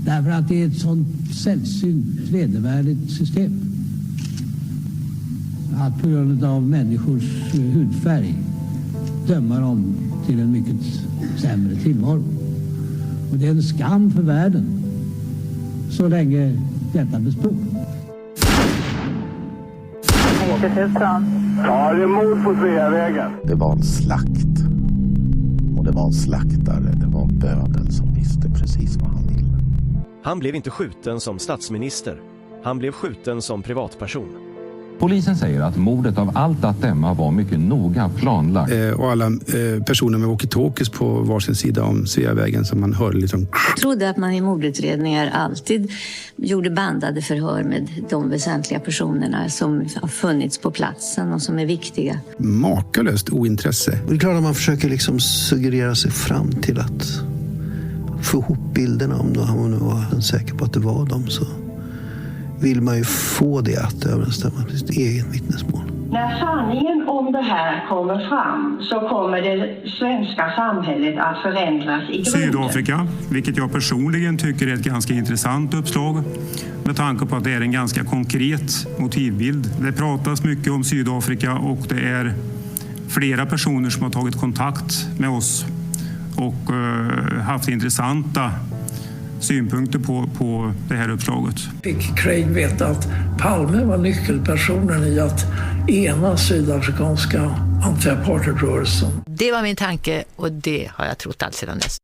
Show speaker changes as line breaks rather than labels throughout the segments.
Därför att det är ett sånt sällsynt vedervärdigt system. Att på grund av människors hudfärg döma dem till en mycket sämre tillvaro. Och det är en skam för världen så länge detta består.
Ja, det är mord på Sveavägen.
Det var en slakt. Och det var en slaktare. Det var bödeln som visste precis vad han ville.
Han blev inte skjuten som statsminister. Han blev skjuten som privatperson.
Polisen säger att mordet av allt att döma var mycket noga planlagt.
Och alla personer med walkie-talkies på varsin sida om Sveavägen som man hörde liksom.
Jag trodde att man i mordutredningar alltid gjorde bandade förhör med de väsentliga personerna som har funnits på platsen och som är viktiga.
Makalöst ointresse.
Det är klart att man försöker liksom suggerera sig fram till att få ihop bilderna om man nu var säker på att det var dem, så vill man ju få det att överensstämma med sitt eget vittnesmål.
När sanningen om det här kommer fram så kommer det svenska samhället att förändras i grunden.
Sydafrika, vilket jag personligen tycker är ett ganska intressant uppslag med tanke på att det är en ganska konkret motivbild. Det pratas mycket om Sydafrika och det är flera personer som har tagit kontakt med oss och haft intressanta synpunkter på det här uppslaget.
Fick Craig veta att Palme var nyckelpersonen i att ena sydafrikanska anti-apartheidrörelsen.
Det var min tanke och det har jag trott allt sedan dess.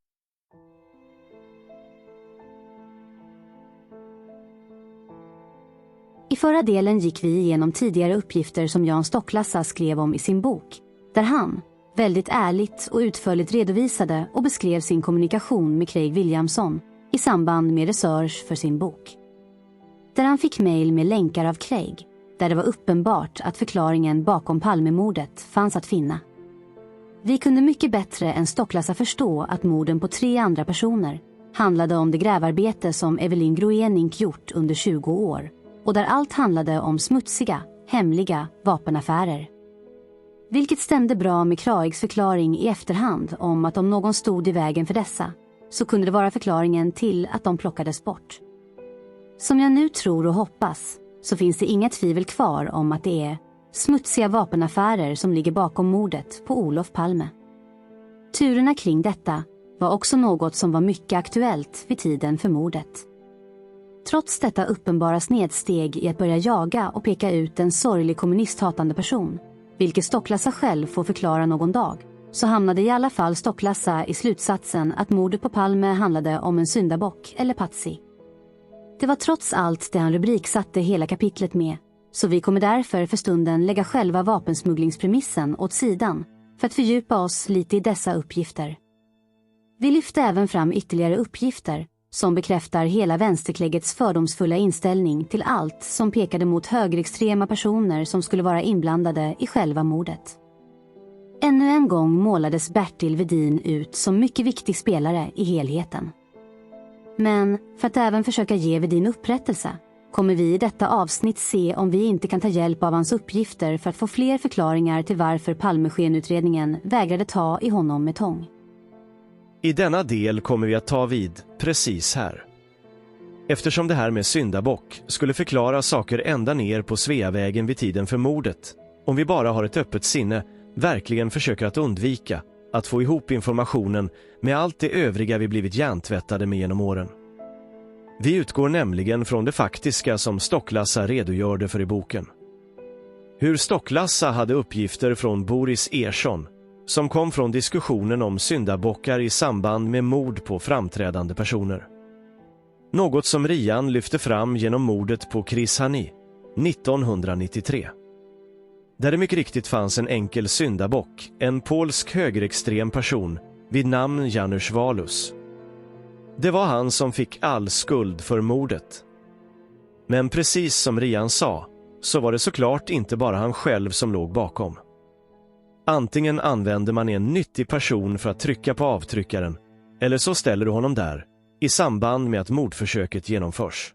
I förra delen gick vi igenom tidigare uppgifter som Jan Stocklassa skrev om i sin bok, där han väldigt ärligt och utförligt redovisade och beskrev sin kommunikation med Craig Williamson i samband med research för sin bok. Där han fick mejl med länkar av Craig, där det var uppenbart att förklaringen bakom Palmemordet fanns att finna. Vi kunde mycket bättre än Stocklassa förstå att morden på 3 andra personer handlade om det grävarbete som Evelyn Groenink gjort under 20 år, och där allt handlade om smutsiga, hemliga vapenaffärer. Vilket stämde bra med Craigs förklaring i efterhand om att om någon stod i vägen för dessa, så kunde det vara förklaringen till att de plockades bort. Som jag nu tror och hoppas, så finns det inga tvivel kvar om att det är smutsiga vapenaffärer som ligger bakom mordet på Olof Palme. Turerna kring detta var också något som var mycket aktuellt vid tiden för mordet. Trots detta uppenbara snedsteg i att börja jaga och peka ut en sorglig kommunisthatande person, vilket Stocklassa själv får förklara någon dag, så hamnade i alla fall Stocklassa i slutsatsen att mordet på Palme handlade om en syndabock eller patsy. Det var trots allt det han rubriksatte hela kapitlet med, så vi kommer därför för stunden lägga själva vapensmugglingspremissen åt sidan för att fördjupa oss lite i dessa uppgifter. Vi lyfte även fram ytterligare uppgifter som bekräftar hela vänsterkläggets fördomsfulla inställning till allt som pekade mot högerextrema personer som skulle vara inblandade i själva mordet. Ännu en gång målades Bertil Vedin ut som mycket viktig spelare i helheten. Men för att även försöka ge Vedin upprättelse kommer vi i detta avsnitt se om vi inte kan ta hjälp av hans uppgifter för att få fler förklaringar till varför Palmeskenutredningen vägrade ta i honom med tång.
I denna del kommer vi att ta vid precis här. Eftersom det här med syndabock skulle förklara saker ända ner på Sveavägen vid tiden för mordet, om vi bara har ett öppet sinne, verkligen försöker att undvika att få ihop informationen med allt det övriga vi blivit hjärntvättade med genom åren. Vi utgår nämligen från det faktiska som Stocklassa redogörde för i boken. Hur Stocklassa hade uppgifter från Boris Ersson, som kom från diskussionen om syndabockar i samband med mord på framträdande personer. Något som Rian lyfte fram genom mordet på Chris Hani 1993. Där det mycket riktigt fanns en enkel syndabock, en polsk högerextrem person vid namn Janusz Walus. Det var han som fick all skuld för mordet. Men precis som Rian sa, så var det såklart inte bara han själv som låg bakom. Antingen använder man en nyttig person för att trycka på avtryckaren, eller så ställer du honom där, i samband med att mordförsöket genomförs.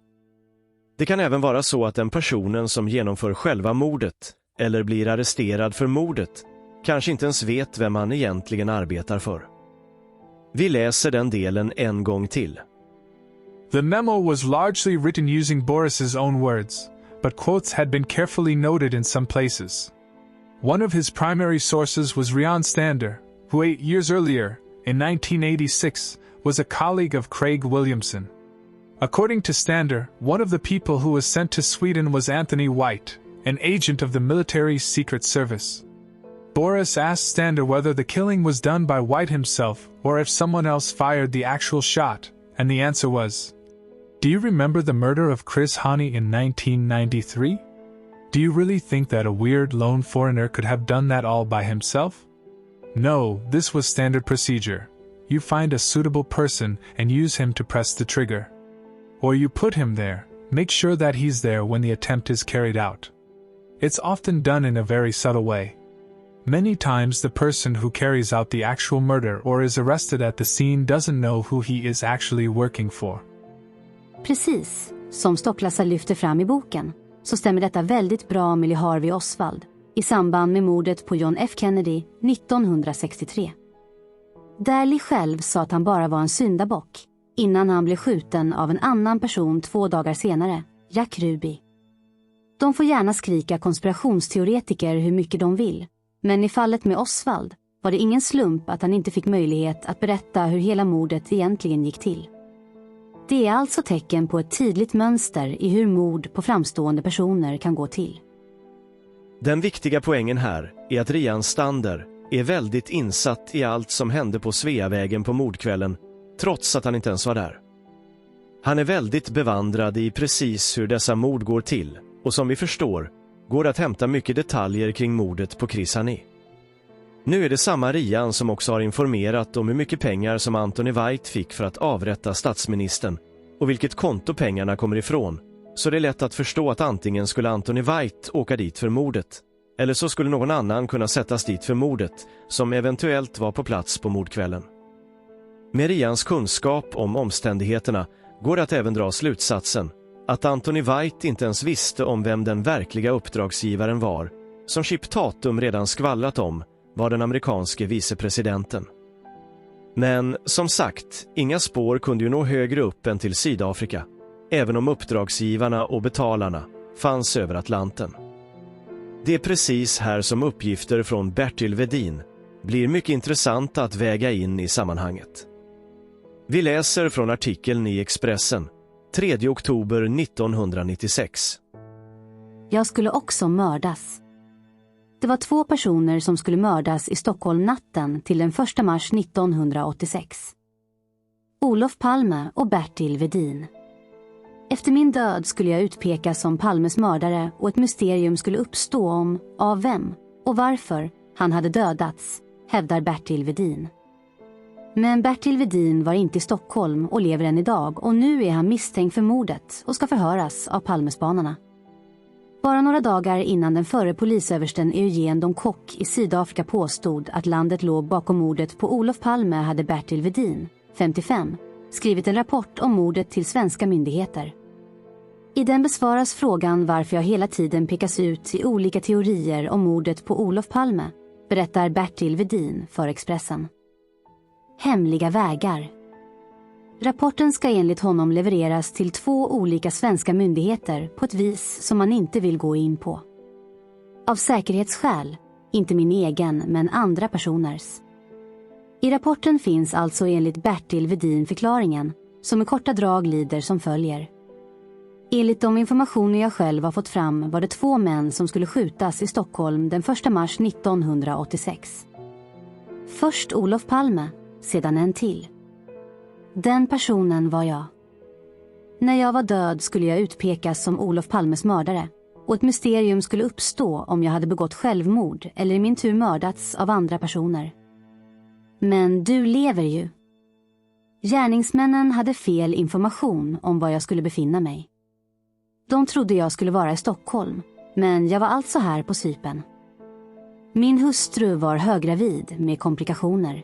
Det kan även vara så att den personen som genomför själva mordet, eller blir arresterad för mordet, kanske inte ens vet vem han egentligen arbetar för. Vi läser den delen en gång till.
The memo was largely written using Boris's own words, but quotes had been carefully noted in some places. One of his primary sources was Rian Stander, who 8 years earlier, in 1986, was a colleague of Craig Williamson. According to Stander, one of the people who was sent to Sweden was Anthony White, an agent of the military's Secret Service. Boris asked Stander whether the killing was done by White himself or if someone else fired the actual shot, and the answer was, "Do you remember the murder of Chris Hani in 1993? Do you really think that a weird lone foreigner could have done that all by himself? No, this was standard procedure. You find a suitable person and use him to press the trigger. Or you put him there, make sure that he's there when the attempt is carried out. It's often done in a very subtle way. Many times the person who carries out the actual murder or is arrested at the scene doesn't know who he is actually working for."
Precis, som Stocklassa lyfter fram i boken, så stämmer detta väldigt bra med Lee Harvey Oswald i samband med mordet på John F. Kennedy 1963. Där Lee själv sa att han bara var en syndabock innan han blev skjuten av en annan person 2 dagar senare, Jack Ruby. De får gärna skrika konspirationsteoretiker hur mycket de vill, men i fallet med Oswald var det ingen slump att han inte fick möjlighet att berätta hur hela mordet egentligen gick till. Det är alltså tecken på ett tydligt mönster i hur mord på framstående personer kan gå till.
Den viktiga poängen här är att Rian Stander är väldigt insatt i allt som hände på Sveavägen på mordkvällen, trots att han inte ens var där. Han är väldigt bevandrad i precis hur dessa mord går till, och som vi förstår går det att hämta mycket detaljer kring mordet på Chris Hani. Nu är det samma Rian som också har informerat om hur mycket pengar som Anthony White fick för att avrätta statsministern och vilket konto pengarna kommer ifrån, så det är lätt att förstå att antingen skulle Anthony White åka dit för mordet, eller så skulle någon annan kunna sättas dit för mordet som eventuellt var på plats på mordkvällen. Med Rians kunskap om omständigheterna går det att även dra slutsatsen att Anthony White inte ens visste om vem den verkliga uppdragsgivaren var, som Chip Tatum redan skvallrat om var den amerikanske vicepresidenten. Men som sagt, inga spår kunde ju nå högre upp än till Sydafrika, även om uppdragsgivarna och betalarna fanns över Atlanten. Det är precis här som uppgifter från Bertil Vedin blir mycket intressanta att väga in i sammanhanget. Vi läser från artikeln i Expressen 3 oktober 1996.
Jag skulle också mördas. Det var 2 personer som skulle mördas i Stockholm natten till den 1 mars 1986. Olof Palme och Bertil Vedin. Efter min död skulle jag utpekas som Palmes mördare och ett mysterium skulle uppstå om, av vem och varför han hade dödats, hävdar Bertil Vedin. Men Bertil Vedin var inte i Stockholm och lever än idag, och nu är han misstänkt för mordet och ska förhöras av Palmespanarna. Bara några dagar innan den förre polisöversten Eugene Don Kock i Sydafrika påstod att landet låg bakom mordet på Olof Palme hade Bertil Vedin, 55, skrivit en rapport om mordet till svenska myndigheter. I den besvaras frågan varför jag hela tiden pekas ut i olika teorier om mordet på Olof Palme, berättar Bertil Vedin för Expressen. Hemliga vägar. Rapporten ska enligt honom levereras till 2 olika svenska myndigheter på ett vis som man inte vill gå in på. Av säkerhetsskäl, inte min egen men andra personers. I rapporten finns alltså enligt Bertil Vedin förklaringen, som i korta drag lyder som följer. Enligt de informationer jag själv har fått fram var det 2 män som skulle skjutas i Stockholm den 1 mars 1986. Först Olof Palme, sedan en till. Den personen var jag. När jag var död skulle jag utpekas som Olof Palmes mördare, och ett mysterium skulle uppstå om jag hade begått självmord eller i min tur mördats av andra personer. Men du lever ju. Gärningsmännen hade fel information om var jag skulle befinna mig. De trodde jag skulle vara i Stockholm, men jag var alltså här på Cypern. Min hustru var höggravid med komplikationer.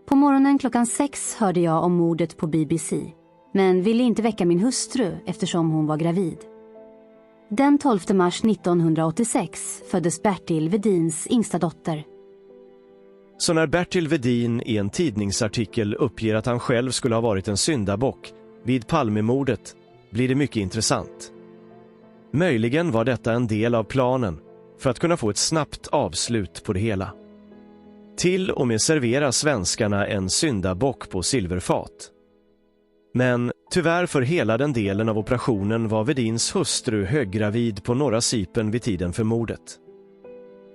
På morgonen klockan 6 hörde jag om mordet på BBC, men ville inte väcka min hustru eftersom hon var gravid. Den 12 mars 1986 föddes Bertil Vedins yngsta dotter.
Så när Bertil Vedin i en tidningsartikel uppger att han själv skulle ha varit en syndabock vid Palmemordet blir det mycket intressant. Möjligen var detta en del av planen för att kunna få ett snabbt avslut på det hela. Till och med servera svenskarna en syndabock på silverfat. Men tyvärr för hela den delen av operationen var Wedins hustru höggravid på norra Cypern vid tiden för mordet.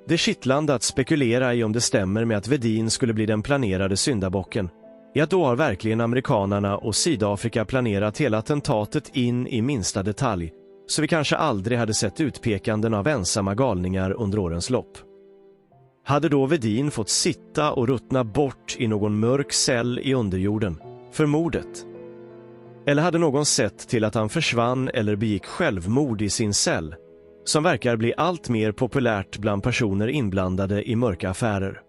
Det är kittlande att spekulera i om det stämmer med att Wedin skulle bli den planerade syndabocken, är att då har verkligen amerikanerna och Sydafrika planerat hela attentatet in i minsta detalj, så vi kanske aldrig hade sett utpekanden av ensamma galningar under årens lopp. Hade då Wedin fått sitta och ruttna bort i någon mörk cell i underjorden för mordet? Eller hade någon sett till att han försvann eller begick självmord i sin cell, som verkar bli allt mer populärt bland personer inblandade i mörka affärer?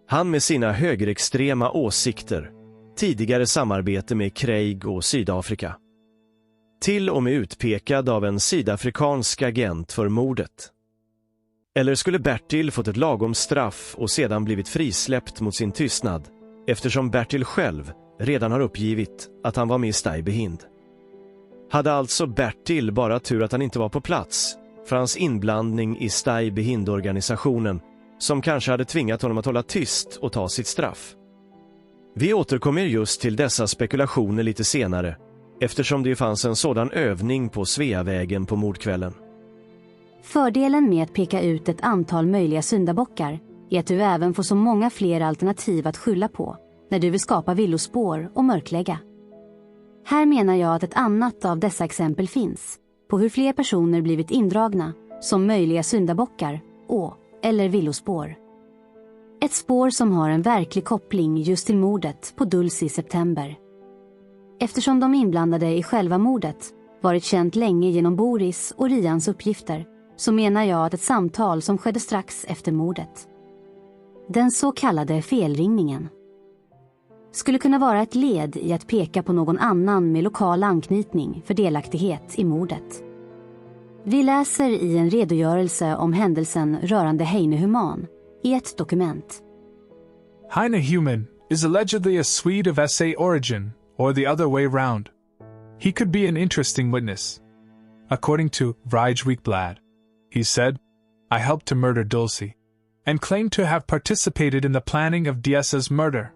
Han med sina högerextrema åsikter, tidigare samarbete med Craig och Sydafrika. Till och med utpekad av en sydafrikansk agent för mordet. Eller skulle Bertil fått ett lagom straff och sedan blivit frisläppt mot sin tystnad, eftersom Bertil själv redan har uppgivit att han var med i Stay Behind? Hade alltså Bertil bara tur att han inte var på plats för hans inblandning i Stay Behind-organisationen, som kanske hade tvingat honom att hålla tyst och ta sitt straff? Vi återkommer just till dessa spekulationer lite senare, eftersom det fanns en sådan övning på Sveavägen på mordkvällen.
Fördelen med att peka ut ett antal möjliga syndabockar är att du även får så många fler alternativ att skylla på när du vill skapa villospår och mörklägga. Här menar jag att ett annat av dessa exempel finns på hur fler personer blivit indragna som möjliga syndabockar eller villospår. Ett spår som har en verklig koppling just till mordet på Dulcie i september. Eftersom de inblandade i själva mordet varit känt länge genom Boris och Rians uppgifter, så menar jag att ett samtal som skedde strax efter mordet, den så kallade felringningen, skulle kunna vara ett led i att peka på någon annan med lokal anknytning för delaktighet i mordet. Vi läser i en redogörelse om händelsen rörande Heine Human i ett dokument.
Heine Human is allegedly a Swede of SA origin, or the other way round. He could be an interesting witness. According to Vrij Weekblad, he said, "I helped to murder Dulcie," and claimed to have participated in the planning of DS's murder.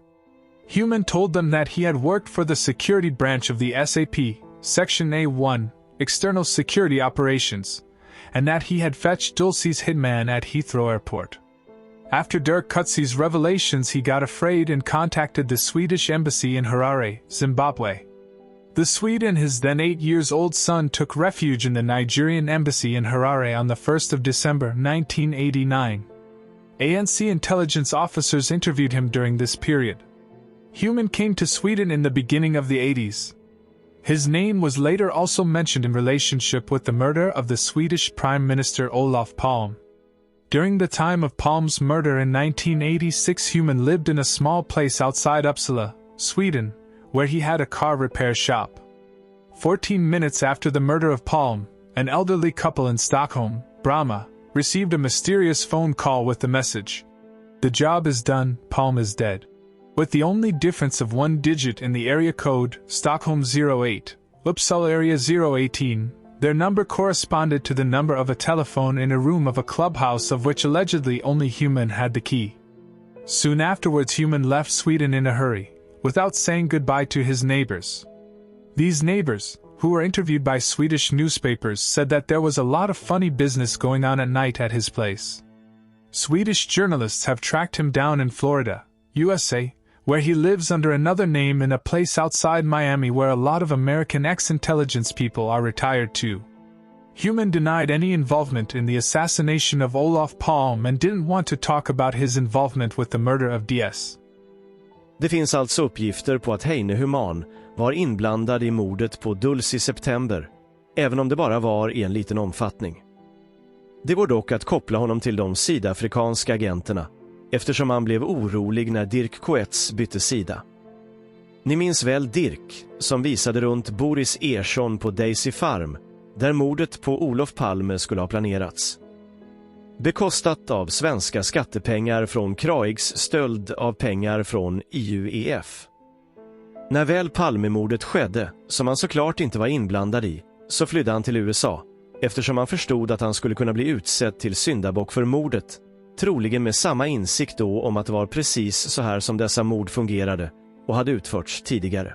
Human told them that he had worked for the security branch of the SAP, Section A1, External Security Operations, and that he had fetched Dulcie's hitman at Heathrow Airport. After Dirk Cutsey's revelations, he got afraid and contacted the Swedish embassy in Harare, Zimbabwe. The Swede and his then 8-year-old son took refuge in the Nigerian embassy in Harare on the 1st of December 1989. ANC intelligence officers interviewed him during this period. Human came to Sweden in the beginning of the 80s. His name was later also mentioned in relationship with the murder of the Swedish Prime Minister Olof Palme. During the time of Palme's murder in 1986, Human lived in a small place outside Uppsala, Sweden, where he had a car repair shop. 14 minutes after the murder of Palme, an elderly couple in Stockholm, Bromma, received a mysterious phone call with the message, "The job is done, Palme is dead." With the only difference of one digit in the area code, Stockholm 08, Uppsala area 018, their number corresponded to the number of a telephone in a room of a clubhouse of which allegedly only Human had the key. Soon afterwards, Human left Sweden in a hurry, without saying goodbye to his neighbors. These neighbors, who were interviewed by Swedish newspapers, said that there was a lot of funny business going on at night at his place. Swedish journalists have tracked him down in Florida, USA, where he lives under another name in a place outside Miami where a lot of American ex-intelligence people are retired to. Human denied any involvement in the assassination of Olof Palme and didn't want to talk about his involvement with the murder of DS.
Det finns alltså uppgifter på att Heine Human var inblandad i mordet på Dulcie i september, även om det bara var i en liten omfattning. Det går dock att koppla honom till de sydafrikanska agenterna, eftersom han blev orolig när Dirk Coetz bytte sida. Ni minns väl Dirk, som visade runt Boris Ersson på Daisy Farm, där mordet på Olof Palme skulle ha planerats. Bekostat av svenska skattepengar från Craigs stöld av pengar från IUEF. När väl Palmemordet skedde, som han såklart inte var inblandad i, så flydde han till USA, eftersom han förstod att han skulle kunna bli utsedd till syndabock för mordet, troligen med samma insikt då om att det var precis så här som dessa mord fungerade och hade utförts tidigare.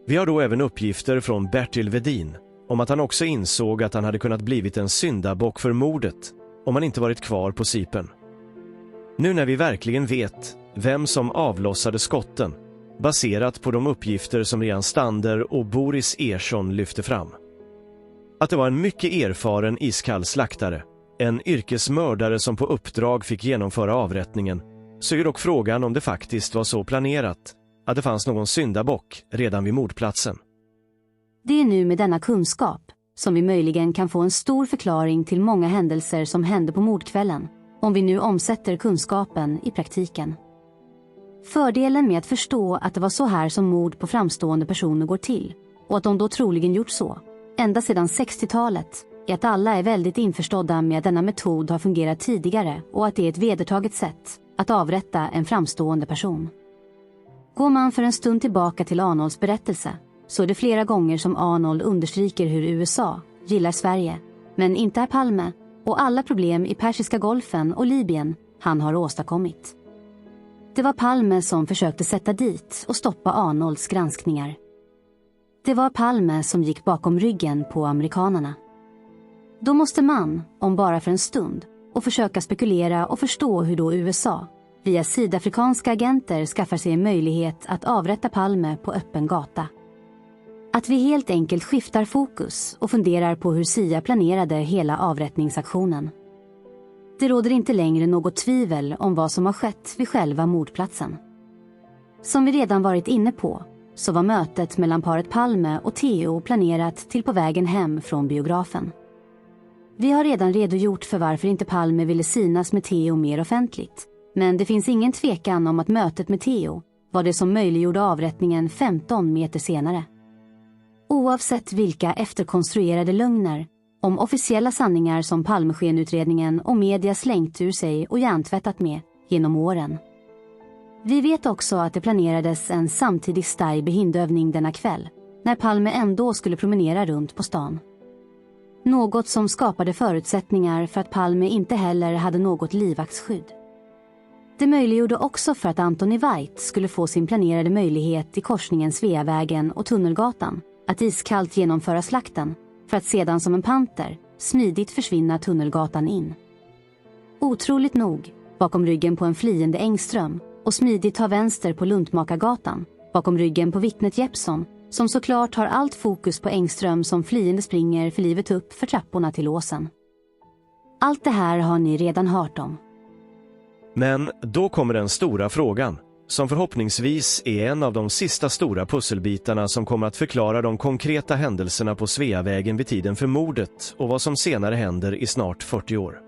Vi har då även uppgifter från Bertil Vedin om att han också insåg att han hade kunnat blivit en syndabock för mordet om han inte varit kvar på Cypern. Nu när vi verkligen vet vem som avlossade skotten, baserat på de uppgifter som Rian Stander och Boris Ersson lyfte fram. Att det var en mycket erfaren iskall slaktare, en yrkesmördare som på uppdrag fick genomföra avrättningen, så är dock frågan om det faktiskt var så planerat att det fanns någon syndabock redan vid mordplatsen.
Det är nu med denna kunskap som vi möjligen kan få en stor förklaring till många händelser som hände på mordkvällen, om vi nu omsätter kunskapen i praktiken. Fördelen med att förstå att det var så här som mord på framstående personer går till, och att de då troligen gjort så, ända sedan 60-talet, är att alla är väldigt införstådda med att denna metod har fungerat tidigare och att det är ett vedertaget sätt att avrätta en framstående person. Går man för en stund tillbaka till Arnolds berättelse, så är det flera gånger som Arnold understryker hur USA gillar Sverige, men inte är Palme, och alla problem i Persiska golfen och Libyen han har åstadkommit. Det var Palme som försökte sätta dit och stoppa Arnolds granskningar. Det var Palme som gick bakom ryggen på amerikanerna. Då måste man, om bara för en stund, och försöka spekulera och förstå hur då USA, via sydafrikanska agenter, skaffar sig en möjlighet att avrätta Palme på öppen gata. Att vi helt enkelt skiftar fokus och funderar på hur CIA planerade hela avrättningsaktionen. Det råder inte längre något tvivel om vad som har skett vid själva mordplatsen. Som vi redan varit inne på, så var mötet mellan paret Palme och Theo planerat till på vägen hem från biografen. Vi har redan redogjort för varför inte Palme ville synas med Theo mer offentligt, men det finns ingen tvekan om att mötet med Theo var det som möjliggjorde avrättningen 15 meter senare. Oavsett vilka efterkonstruerade lögner om officiella sanningar som Palmeskenutredningen och media slängt ur sig och hjärntvättat med genom åren. Vi vet också att det planerades en samtidig stark behindövning denna kväll, när Palme ändå skulle promenera runt på stan. Något som skapade förutsättningar för att Palme inte heller hade något livvaktsskydd. Det möjliggjorde också för att Anthony White skulle få sin planerade möjlighet i korsningen Sveavägen och Tunnelgatan att iskallt genomföra slakten, för att sedan som en panter smidigt försvinna Tunnelgatan in. Otroligt nog, bakom ryggen på en flyende Engström, och smidigt ta vänster på Luntmakargatan, bakom ryggen på vittnet Jeppsson, som såklart har allt fokus på Engström som flyende springer för livet upp för trapporna till låsen. Allt det här har ni redan hört om.
Men då kommer den stora frågan, som förhoppningsvis är en av de sista stora pusselbitarna som kommer att förklara de konkreta händelserna på Sveavägen vid tiden för mordet och vad som senare händer i snart 40 år.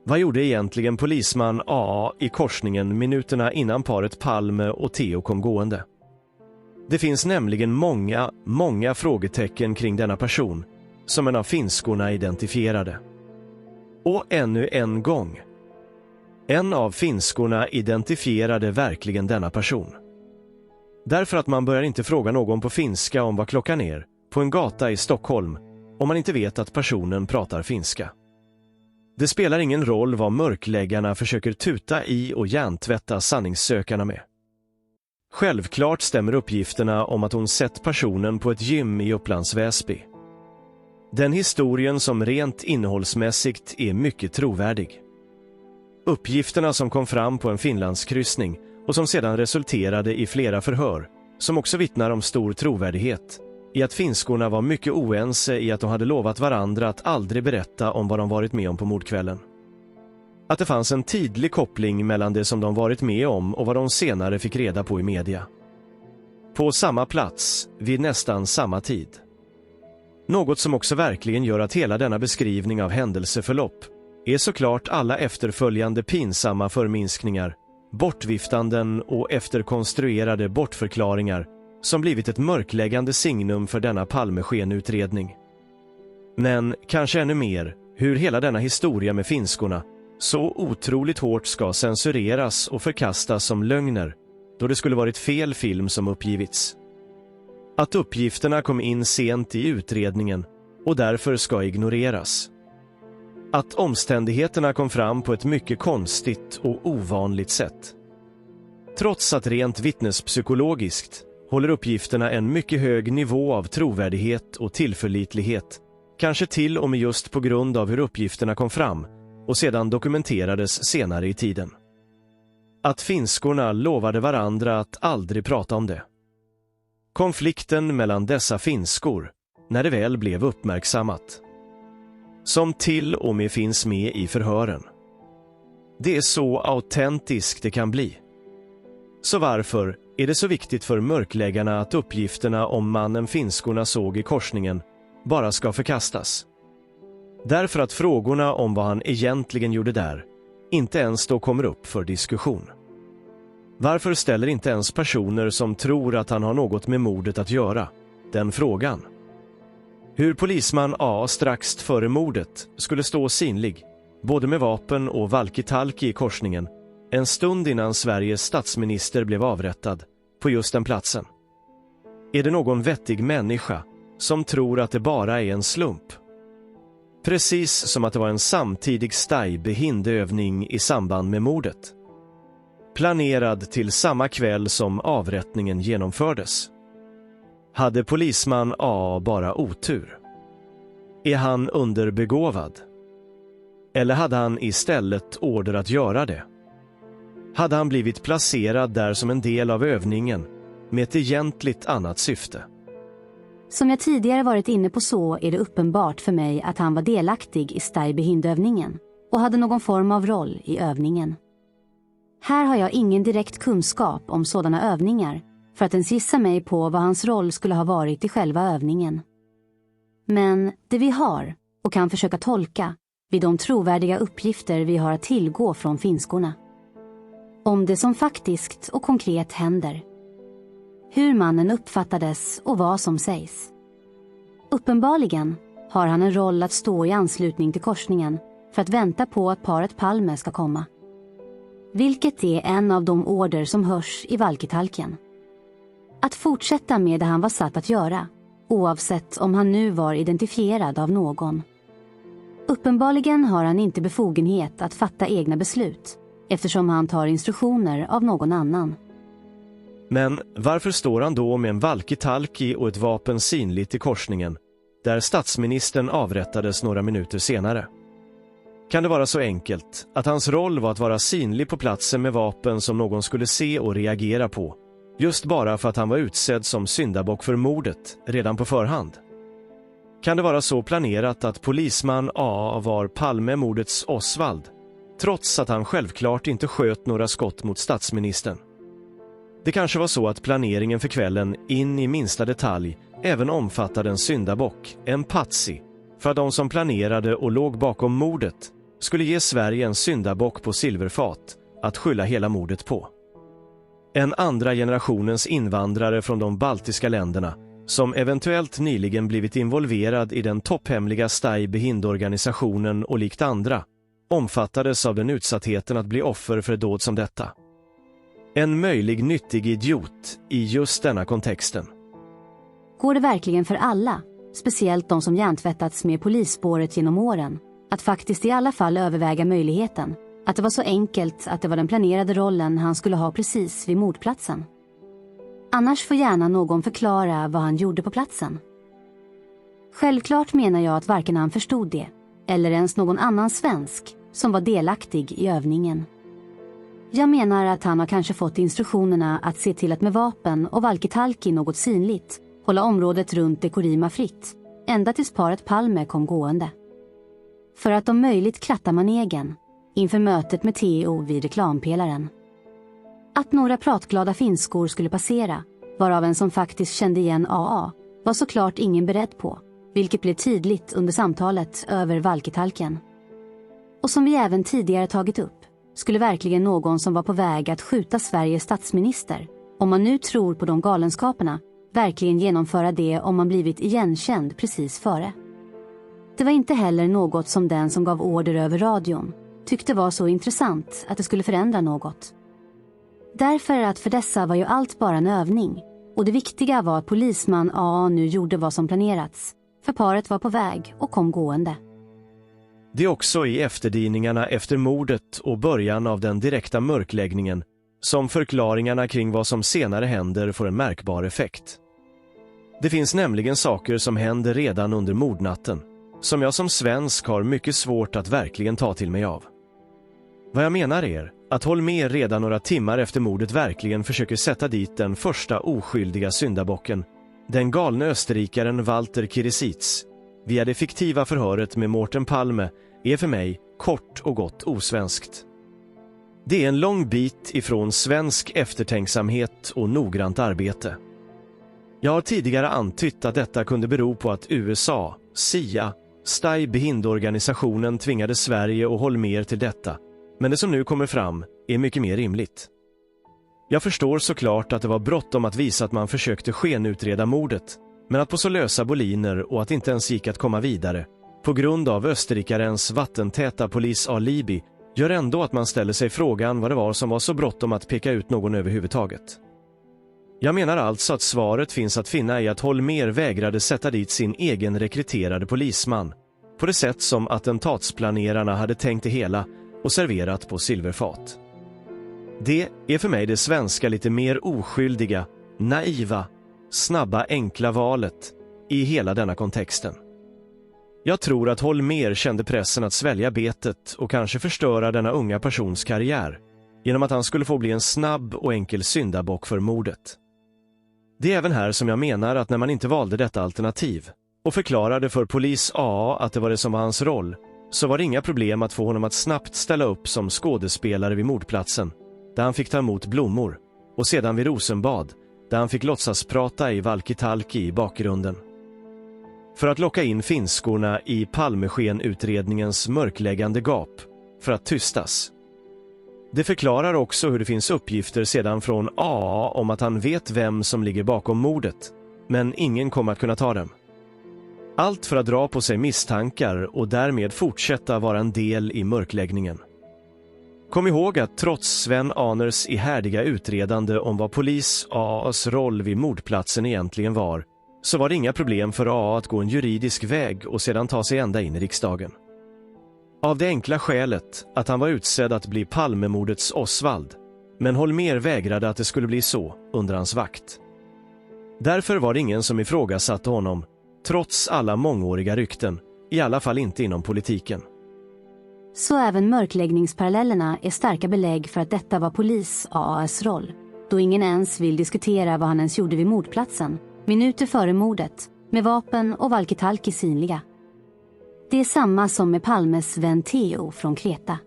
Vad gjorde egentligen polisman AA i korsningen minuterna innan paret Palme och Theo kom gående? Det finns nämligen många frågetecken kring denna person som en av finskorna identifierade. Och ännu en gång. En av finskorna identifierade verkligen denna person. Därför att man börjar inte fråga någon på finska om vad klockan är på en gata i Stockholm om man inte vet att personen pratar finska. Det spelar ingen roll vad mörkläggarna försöker tuta i och hjärntvätta sanningssökarna med. Självklart stämmer uppgifterna om att hon sett personen på ett gym i Upplands Väsby. Den historien som rent innehållsmässigt är mycket trovärdig. Uppgifterna som kom fram på en Finlandskryssning och som sedan resulterade i flera förhör, som också vittnar om stor trovärdighet, i att finskorna var mycket oense i att de hade lovat varandra att aldrig berätta om vad de varit med om på mordkvällen. Att det fanns en tydlig koppling mellan det som de varit med om och vad de senare fick reda på i media. På samma plats, vid nästan samma tid. Något som också verkligen gör att hela denna beskrivning av händelseförlopp är såklart alla efterföljande pinsamma förminskningar, bortviftanden och efterkonstruerade bortförklaringar som blivit ett mörkläggande signum för denna Palmeskenutredning. Men kanske ännu mer, hur hela denna historia med finskorna så otroligt hårt ska censureras och förkastas som lögner, då det skulle varit fel film som uppgivits. Att uppgifterna kom in sent i utredningen och därför ska ignoreras. Att omständigheterna kom fram på ett mycket konstigt och ovanligt sätt. Trots att rent vittnespsykologiskt håller uppgifterna en mycket hög nivå av trovärdighet och tillförlitlighet, kanske till och med just på grund av hur uppgifterna kom fram och sedan dokumenterades senare i tiden. Att finskorna lovade varandra att aldrig prata om det. Konflikten mellan dessa finskor, när det väl blev uppmärksammat. Som till och med finns med i förhören. Det är så autentiskt det kan bli. Så varför är det så viktigt för mörkläggarna att uppgifterna om mannen finskorna såg i korsningen bara ska förkastas? Därför att frågorna om vad han egentligen gjorde där inte ens då kommer upp för diskussion. Varför ställer inte ens personer som tror att han har något med mordet att göra den frågan? Hur polisman A strax före mordet skulle stå synlig, både med vapen och walkie-talkie i korsningen, en stund innan Sveriges statsminister blev avrättad på just den platsen. Är det någon vettig människa som tror att det bara är en slump? Precis som att det var en samtidig Steibehindeövning i samband med mordet. Planerad till samma kväll som avrättningen genomfördes. Hade polisman A bara otur? Är han underbegåvad? Eller hade han istället order att göra det? Hade han blivit placerad där som en del av övningen med ett egentligt annat syfte?
Som jag tidigare varit inne på så är det uppenbart för mig att han var delaktig i Steibehindeövningen och hade någon form av roll i övningen. Här har jag ingen direkt kunskap om sådana övningar för att ens gissa mig på vad hans roll skulle ha varit i själva övningen. Men det vi har och kan försöka tolka vid de trovärdiga uppgifter vi har att tillgå från finskorna. Om det som faktiskt och konkret händer. Hur mannen uppfattades och vad som sägs. Uppenbarligen har han en roll att stå i anslutning till korsningen för att vänta på att paret Palme ska komma. Vilket är en av de order som hörs i walkie-talkien. Att fortsätta med det han var satt att göra, oavsett om han nu var identifierad av någon. Uppenbarligen har han inte befogenhet att fatta egna beslut, eftersom han tar instruktioner av någon annan.
Men varför står han då med en walkie-talkie och ett vapen synligt i korsningen, där statsministern avrättades några minuter senare? Kan det vara så enkelt att hans roll var att vara synlig på platsen med vapen som någon skulle se och reagera på, just bara för att han var utsedd som syndabock för mordet redan på förhand? Kan det vara så planerat att polisman A var Palmemordets Osvald, trots att han självklart inte sköt några skott mot statsministern? Det kanske var så att planeringen för kvällen in i minsta detalj även omfattade en syndabock, en patsy, för att de som planerade och låg bakom mordet skulle ge Sverige en syndabock på silverfat att skylla hela mordet på. En andra generationens invandrare från de baltiska länderna som eventuellt nyligen blivit involverad i den topphemliga Steibehindeorganisationen och likt andra omfattades av den utsattheten att bli offer för ett dåd som detta. En möjlig nyttig idiot i just denna kontexten.
Går det verkligen för alla, speciellt de som hjärntvättats med polisspåret genom åren, att faktiskt i alla fall överväga möjligheten att det var så enkelt att det var den planerade rollen han skulle ha precis vid mordplatsen? Annars får gärna någon förklara vad han gjorde på platsen. Självklart menar jag att varken han förstod det, eller ens någon annan svensk som var delaktig i övningen. Jag menar att han har kanske fått instruktionerna att se till att med vapen och walkie-talkie något synligt hålla området runt Dekorima fritt, ända tills paret Palme kom gående. För att om möjligt kratta manegen inför mötet med Theo vid reklampelaren. Att några pratglada finskor skulle passera, varav en som faktiskt kände igen AA, var såklart ingen beredd på, vilket blev tydligt under samtalet över walkie-talkien. Och som vi även tidigare tagit upp, skulle verkligen någon som var på väg att skjuta Sveriges statsminister, om man nu tror på de galenskaperna, verkligen genomföra det om man blivit igenkänd precis före. Det var inte heller något som den som gav order över radion tyckte var så intressant att det skulle förändra något. Därför att för dessa var ju allt bara en övning. Och det viktiga var att polisman AA nu gjorde vad som planerats. För paret var på väg och kom gående.
Det är också i efterdyningarna efter mordet och början av den direkta mörkläggningen som förklaringarna kring vad som senare händer får en märkbar effekt. Det finns nämligen saker som händer redan under mordnatten, som jag som svensk har mycket svårt att verkligen ta till mig av. Vad jag menar är att Holmér redan några timmar efter mordet verkligen försöker sätta dit den första oskyldiga syndabocken, den galne österrikaren Walter Kirisits, via det fiktiva förhöret med Mårten Palme, är för mig kort och gott osvenskt. Det är en lång bit ifrån svensk eftertänksamhet och noggrant arbete. Jag har tidigare antytt att detta kunde bero på att USA, CIA, Stay Behind-organisationen tvingade Sverige och Holmér till detta, men det som nu kommer fram är mycket mer rimligt. Jag förstår såklart att det var bråttom att visa att man försökte skenutreda mordet, men att på så lösa boliner och att inte ens gick att komma vidare, på grund av österrikarens vattentäta polisalibi, gör ändå att man ställer sig frågan vad det var som var så bråttom att peka ut någon överhuvudtaget. Jag menar alltså att svaret finns att finna i att Holmér vägrade sätta dit sin egen rekryterade polisman, på det sätt som attentatsplanerarna hade tänkt det hela och serverat på silverfat. Det är för mig det svenska lite mer oskyldiga, naiva, snabba, enkla valet i hela denna kontexten. Jag tror att Holmér kände pressen att svälja betet och kanske förstöra denna unga persons karriär genom att han skulle få bli en snabb och enkel syndabock för mordet. Det är även här som jag menar att när man inte valde detta alternativ och förklarade för polis AA att det var det som var hans roll, så var det inga problem att få honom att snabbt ställa upp som skådespelare vid mordplatsen, där han fick ta emot blommor, och sedan vid Rosenbad, där han fick låtsas prata i walkie-talkie i bakgrunden. För att locka in finskorna i Palmeskenutredningens mörkläggande gap, för att tystas. Det förklarar också hur det finns uppgifter sedan från AA om att han vet vem som ligger bakom mordet, men ingen kommer att kunna ta dem. Allt för att dra på sig misstankar och därmed fortsätta vara en del i mörkläggningen. Kom ihåg att trots Sven Ahners ihärdiga utredande om vad polis AAs roll vid mordplatsen egentligen var, så var det inga problem för AA att gå en juridisk väg och sedan ta sig ända in i riksdagen. Av det enkla skälet att han var utsedd att bli Palmemordets Osvald, men Holmér vägrade att det skulle bli så under hans vakt. Därför var det ingen som ifrågasatte honom, trots alla mångåriga rykten, i alla fall inte inom politiken.
Så även mörkläggningsparallellerna är starka belägg för att detta var polis AAs roll, då ingen ens vill diskutera vad han ens gjorde vid mordplatsen, minuter före mordet, med vapen och walkie-talkie synliga. Det är samma som med Palmes vän Theo från Kreta.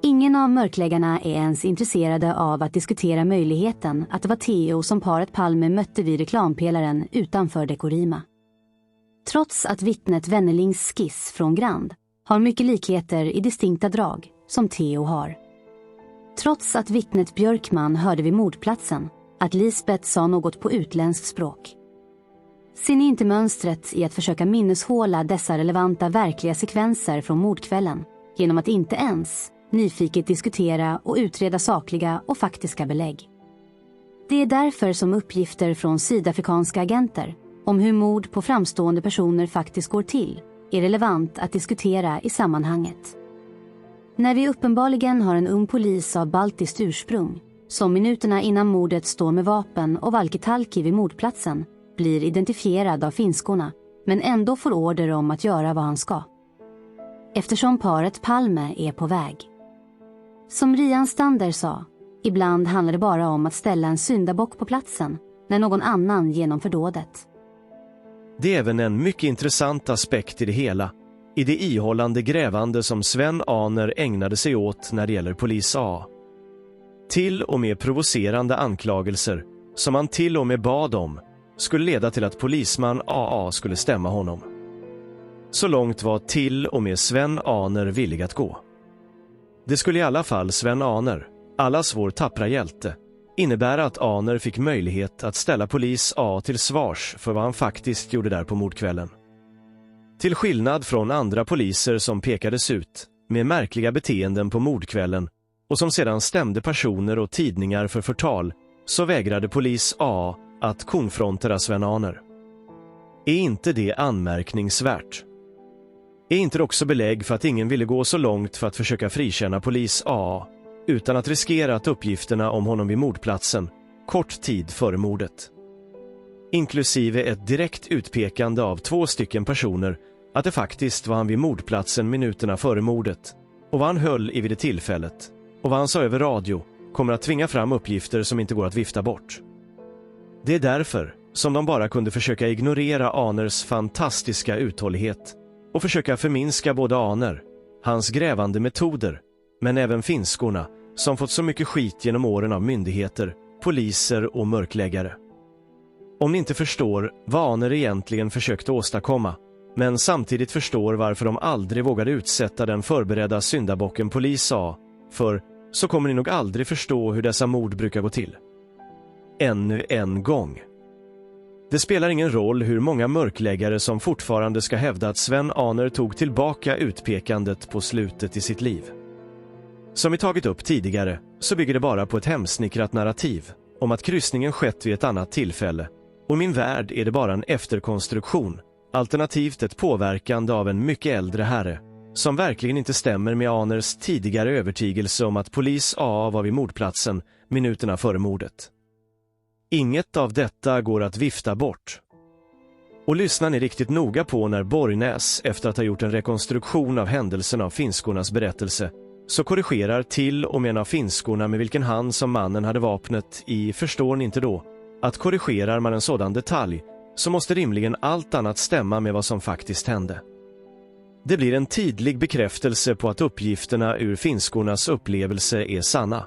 Ingen av mörkläggarna är ens intresserade av att diskutera möjligheten att det var Theo som paret Palme mötte vid reklampelaren utanför Dekorima. Trots att vittnet Wennerlings skiss från Grand har mycket likheter i distinkta drag som Theo har. Trots att vittnet Björkman hörde vid mordplatsen att Lisbeth sa något på utländskt språk. Ser ni inte mönstret i att försöka minneshåla dessa relevanta verkliga sekvenser från mordkvällen genom att inte ens nyfiket diskutera och utreda sakliga och faktiska belägg? Det är därför som uppgifter från sydafrikanska agenter om hur mord på framstående personer faktiskt går till är relevant att diskutera i sammanhanget. När vi uppenbarligen har en ung polis av baltiskt ursprung som minuterna innan mordet står med vapen och walkie-talkie vid mordplatsen, blir identifierad av finskorna men ändå får order om att göra vad han ska. Eftersom paret Palme är på väg. Som Rian Stander sa, ibland handlar det bara om att ställa en syndabock på platsen när någon annan genomför dådet.
Det är även en mycket intressant aspekt i det hela, i det ihållande grävande som Sven Ahner ägnade sig åt när det gäller polis A. Till och med provocerande anklagelser, som han till och med bad om, skulle leda till att polisman AA skulle stämma honom. Så långt var till och med Sven Ahner villig att gå. Det skulle i alla fall Sven Ahner, allas vår tappra hjälte, innebära att Ahner fick möjlighet att ställa polis A till svars för vad han faktiskt gjorde där på mordkvällen. Till skillnad från andra poliser som pekades ut med märkliga beteenden på mordkvällen, och som sedan stämde personer och tidningar för förtal, så vägrade polis A att konfrontera Sven Ahner. Är inte det anmärkningsvärt? Är inte det också belägg för att ingen ville gå så långt för att försöka frikänna polis A utan att riskera att uppgifterna om honom vid mordplatsen kort tid före mordet, inklusive ett direkt utpekande av 2 stycken personer att det faktiskt var han vid mordplatsen minuterna före mordet, och vad han höll i vid det tillfället och vad han sa över radio, kommer att tvinga fram uppgifter som inte går att vifta bort. Det är därför som de bara kunde försöka ignorera Ahners fantastiska uthållighet och försöka förminska både Ahner, hans grävande metoder, men även finskorna som fått så mycket skit genom åren av myndigheter, poliser och mörkläggare. Om ni inte förstår vad Ahner egentligen försökte åstadkomma, men samtidigt förstår varför de aldrig vågade utsätta den förberedda syndabocken polis A för, så kommer ni nog aldrig förstå hur dessa mord brukar gå till. Ännu en gång. Det spelar ingen roll hur många mörkläggare som fortfarande ska hävda att Sven Ahner tog tillbaka utpekandet på slutet i sitt liv. Som vi tagit upp tidigare så bygger det bara på ett hemsnickrat narrativ om att kryssningen skett vid ett annat tillfälle, och i min värld är det bara en efterkonstruktion, alternativt ett påverkande av en mycket äldre herre som verkligen inte stämmer med Ahners tidigare övertygelse om att polis A var vid mordplatsen minuterna före mordet. Inget av detta går att vifta bort. Och lyssnar ni riktigt noga på när Borgnäs, efter att ha gjort en rekonstruktion av händelsen av finskornas berättelse, så korrigerar till och med en av finskorna med vilken hand som mannen hade vapnet i, förstår ni inte då, att korrigerar man en sådan detalj så måste rimligen allt annat stämma med vad som faktiskt hände. Det blir en tydlig bekräftelse på att uppgifterna ur finskornas upplevelse är sanna.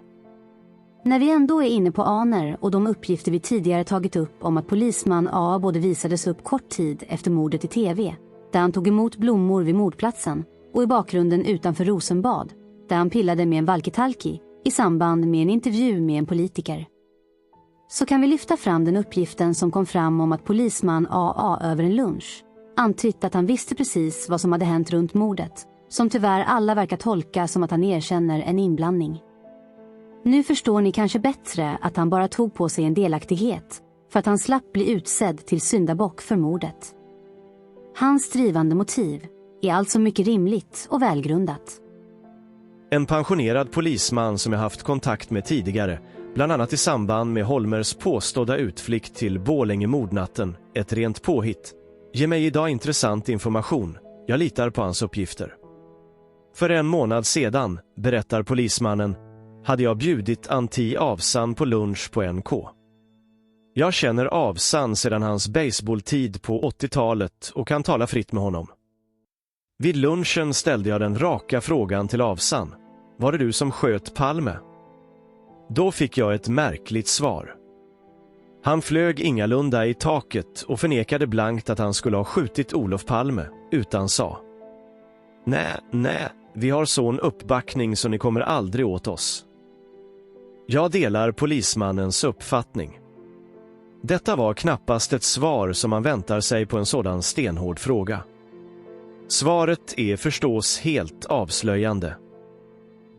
När vi ändå är inne på Ahner och de uppgifter vi tidigare tagit upp om att polisman A både visades upp kort tid efter mordet i TV, där han tog emot blommor vid mordplatsen, och i bakgrunden utanför Rosenbad, där han pillade med en walkie-talkie i samband med en intervju med en politiker, så kan vi lyfta fram den uppgiften som kom fram om att polisman AA över en lunch antytt att han visste precis vad som hade hänt runt mordet, som tyvärr alla verkar tolka som att han erkänner en inblandning. Nu förstår ni kanske bättre att han bara tog på sig en delaktighet för att han slapp bli utsedd till syndabock för mordet. Hans drivande motiv är alltså mycket rimligt och välgrundat.
En pensionerad polisman som jag haft kontakt med tidigare, bland annat i samband med Holmers påstådda utflykt till Borlänge mordnatten, ett rent påhitt, ger mig idag intressant information. Jag litar på hans uppgifter. För en månad sedan, berättar polismannen, hade jag bjudit Antti Avsan på lunch på NK. Jag känner Avsan sedan hans baseballtid på 80-talet och kan tala fritt med honom. Vid lunchen ställde jag den raka frågan till Avsan: var det du som sköt Palme? Då fick jag ett märkligt svar. Han flög ingalunda i taket och förnekade blankt att han skulle ha skjutit Olof Palme, utan sa: nej, vi har sån uppbackning så ni kommer aldrig åt oss. Jag delar polismannens uppfattning. Detta var knappast ett svar som man väntar sig på en sådan stenhård fråga. Svaret är förstås helt avslöjande.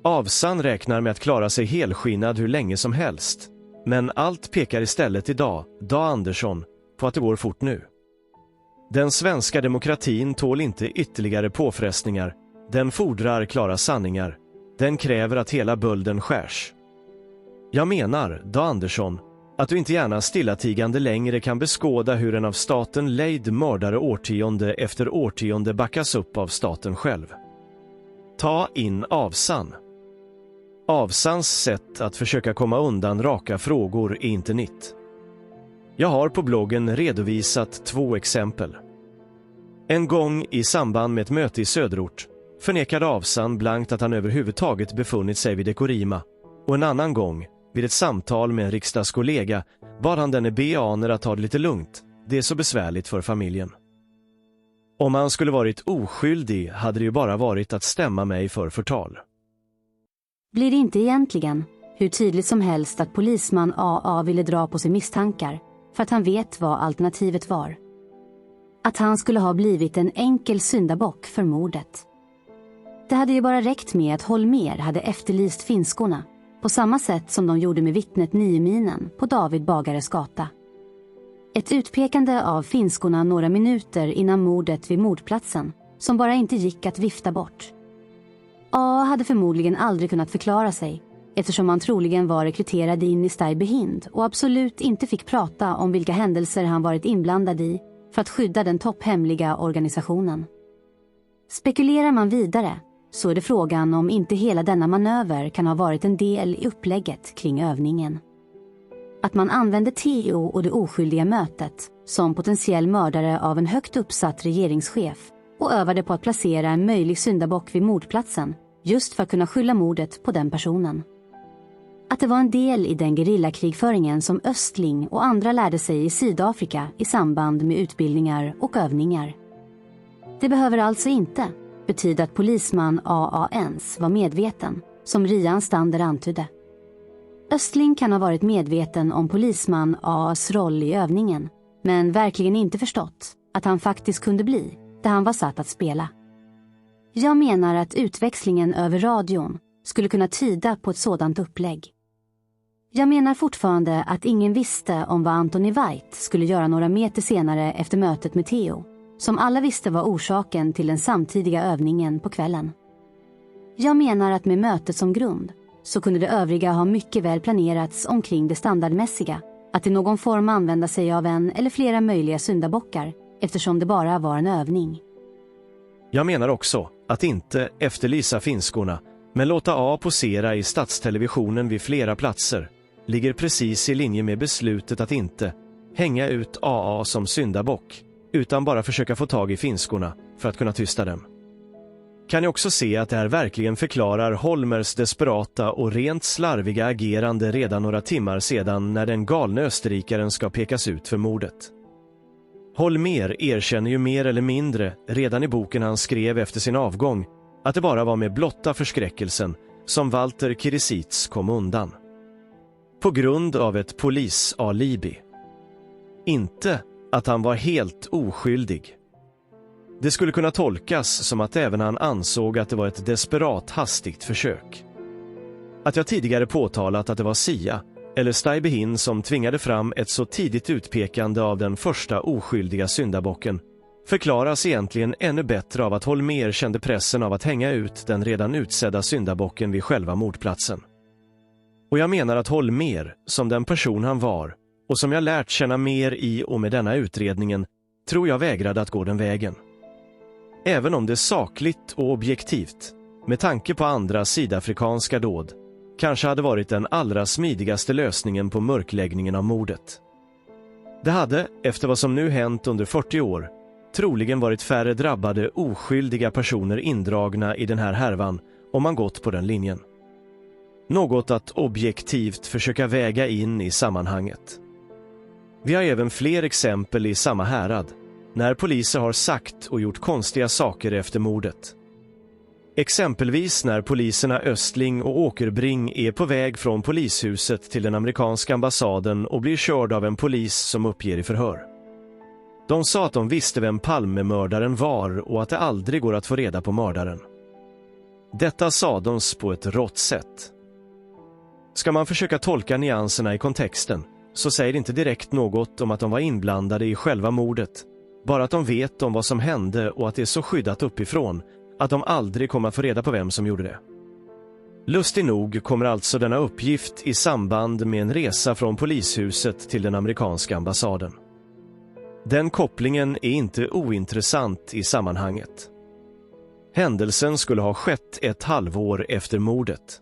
Avsan räknar med att klara sig helskinnad hur länge som helst, men allt pekar istället idag, Dag Andersson, på att det går fort nu. Den svenska demokratin tål inte ytterligare påfrestningar, den fordrar klara sanningar, den kräver att hela bölden skärs. Jag menar, Dag Andersson, att du inte gärna stillatigande längre kan beskåda hur en av staten lejd mördare årtionde efter årtionde backas upp av staten själv. Ta in Avsan. Avsans sätt att försöka komma undan raka frågor är inte nytt. Jag har på bloggen redovisat 2 exempel. En gång i samband med ett möte i söderort förnekade Avsan blankt att han överhuvudtaget befunnit sig vid Dekorima, och en annan gång, vid ett samtal med en riksdagskollega, bad han denne be Ahner att ta det lite lugnt, det är så besvärligt för familjen. Om han skulle varit oskyldig hade det ju bara varit att stämma mig för förtal.
Blir det inte egentligen hur tydligt som helst att polisman AA ville dra på sig misstankar för att han vet vad alternativet var? Att han skulle ha blivit en enkel syndabock för mordet. Det hade ju bara räckt med att Holmér hade efterlyst finskorna på samma sätt som de gjorde med vittnet Nieminen på David Bagares gata. Ett utpekande av finskorna några minuter innan mordet vid mordplatsen som bara inte gick att vifta bort. A hade förmodligen aldrig kunnat förklara sig eftersom han troligen var rekryterad in i Stay Behind och absolut inte fick prata om vilka händelser han varit inblandad i för att skydda den topphemliga organisationen. Spekulerar man vidare så är det frågan om inte hela denna manöver kan ha varit en del i upplägget kring övningen. Att man använde Theo och det oskyldiga mötet som potentiell mördare av en högt uppsatt regeringschef och övade på att placera en möjlig syndabock vid mordplatsen just för att kunna skylla mordet på den personen. Att det var en del i den gerillakrigföringen som Östling och andra lärde sig i Sydafrika i samband med utbildningar och övningar. Det behöver alltså inte betyda att polisman A.A.N.s var medveten, som Rian Stander antydde. Östling kan ha varit medveten om polisman A.A.s roll i övningen, men verkligen inte förstått att han faktiskt kunde bli där han var satt att spela. Jag menar att utväxlingen över radion skulle kunna tyda på ett sådant upplägg. Jag menar fortfarande att ingen visste om vad Anthony White skulle göra några meter senare efter mötet med Theo, som alla visste var orsaken till den samtidiga övningen på kvällen. Jag menar att med mötet som grund så kunde det övriga ha mycket väl planerats omkring det standardmässiga, att i någon form använda sig av en eller flera möjliga syndabockar eftersom det bara var en övning.
Jag menar också att inte efterlysa finskorna men låta A posera i statstelevisionen vid flera platser ligger precis i linje med beslutet att inte hänga ut AA som syndabock utan bara försöka få tag i finskorna för att kunna tysta dem. Kan jag också se att det här verkligen förklarar Holmers desperata och rent slarviga agerande redan några timmar sedan när den galne österrikaren ska pekas ut för mordet. Holmér erkänner ju mer eller mindre redan i boken han skrev efter sin avgång att det bara var med blotta förskräckelsen som Walter Kirisits kom undan. På grund av ett polisalibi. Inte att han var helt oskyldig. Det skulle kunna tolkas som att även han ansåg att det var ett desperat hastigt försök. Att jag tidigare påtalat att det var Sia eller Stay Behind som tvingade fram ett så tidigt utpekande av den första oskyldiga syndabocken förklaras egentligen ännu bättre av att Holmér kände pressen av att hänga ut den redan utsedda syndabocken vid själva mordplatsen. Och jag menar att Holmér, som den person han var och som jag lärt känna mer i och med denna utredningen, tror jag vägrade att gå den vägen. Även om det sakligt och objektivt, med tanke på andra sydafrikanska dåd, kanske hade varit den allra smidigaste lösningen på mörkläggningen av mordet. Det hade, efter vad som nu hänt under 40 år, troligen varit färre drabbade oskyldiga personer indragna i den här härvan om man gått på den linjen. Något att objektivt försöka väga in i sammanhanget. Vi har även fler exempel i samma härad, när poliser har sagt och gjort konstiga saker efter mordet. Exempelvis när poliserna Östling och Åkerbring är på väg från polishuset till den amerikanska ambassaden och blir körd av en polis som uppger i förhör. De sa att de visste vem Palmemördaren var och att det aldrig går att få reda på mördaren. Detta sades på ett rått sätt. Ska man försöka tolka nyanserna i kontexten så säger det inte direkt något om att de var inblandade i själva mordet, bara att de vet om vad som hände och att det är så skyddat uppifrån att de aldrig kommer att få reda på vem som gjorde det. Lustigt nog kommer alltså denna uppgift i samband med en resa från polishuset till den amerikanska ambassaden. Den kopplingen är inte ointressant i sammanhanget. Händelsen skulle ha skett ett halvår efter mordet.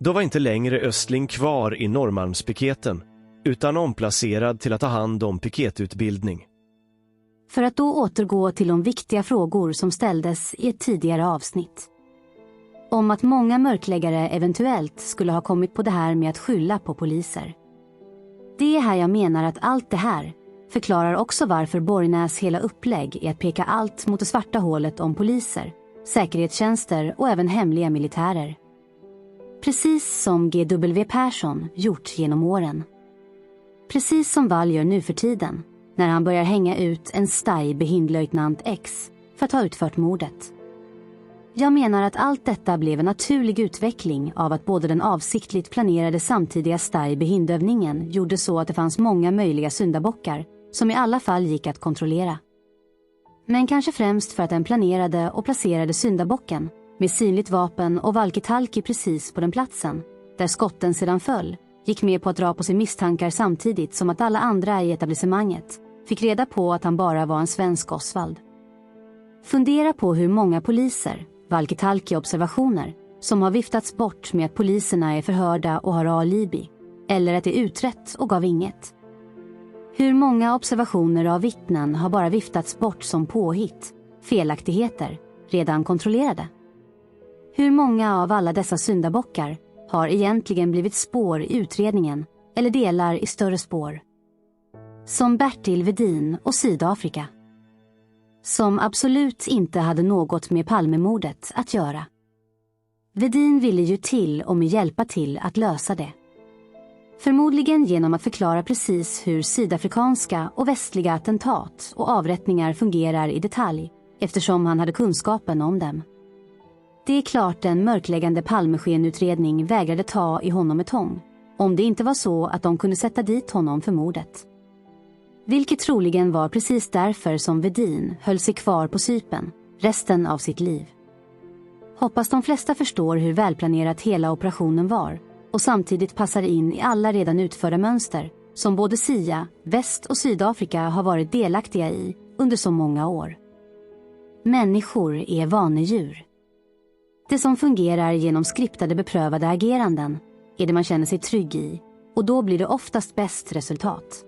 Då var inte längre Östling kvar i Norrmalmspiketen utan omplacerad till att ta hand om piketutbildning.
För att då återgå till de viktiga frågor som ställdes i ett tidigare avsnitt. Om att många mörkläggare eventuellt skulle ha kommit på det här med att skylla på poliser. Det är här jag menar att allt det här förklarar också varför Borgnäs hela upplägg är att peka allt mot det svarta hålet om poliser, säkerhetstjänster och även hemliga militärer. Precis som G.W. Persson gjort genom åren. Precis som Wall gör nu för tiden, när han börjar hänga ut en Stay Behind-löjtnant X för att ha utfört mordet. Jag menar att allt detta blev en naturlig utveckling av att både den avsiktligt planerade samtidiga Stay-behindövningen gjorde så att det fanns många möjliga syndabockar som i alla fall gick att kontrollera. Men kanske främst för att den planerade och placerade syndabocken med synligt vapen och walkie-talkie precis på den platsen, där skotten sedan föll, gick med på att dra på sig misstankar samtidigt som att alla andra i etablissemanget fick reda på att han bara var en svensk Oswald. Fundera på hur många poliser, walkie-talkie-observationer, som har viftats bort med att poliserna är förhörda och har alibi, eller att det är utrett och gav inget. Hur många observationer av vittnen har bara viftats bort som påhitt, felaktigheter, redan kontrollerade? Hur många av alla dessa syndabockar har egentligen blivit spår i utredningen eller delar i större spår? Som Bertil Wedin och Sydafrika. Som absolut inte hade något med Palmemordet att göra. Wedin ville ju till och med hjälpa till att lösa det. Förmodligen genom att förklara precis hur sydafrikanska och västliga attentat och avrättningar fungerar i detalj, eftersom han hade kunskapen om dem. Det är klart en mörkläggande Palmeskenutredning vägrade ta i honom med tång, om det inte var så att de kunde sätta dit honom för mordet. Vilket troligen var precis därför som Wedin höll sig kvar på Cypern resten av sitt liv. Hoppas de flesta förstår hur välplanerat hela operationen var och samtidigt passar in i alla redan utförda mönster som både CIA, Väst och Sydafrika har varit delaktiga i under så många år. Människor är vanedjur. Det som fungerar genom skriptade beprövade ageranden är det man känner sig trygg i, och då blir det oftast bäst resultat.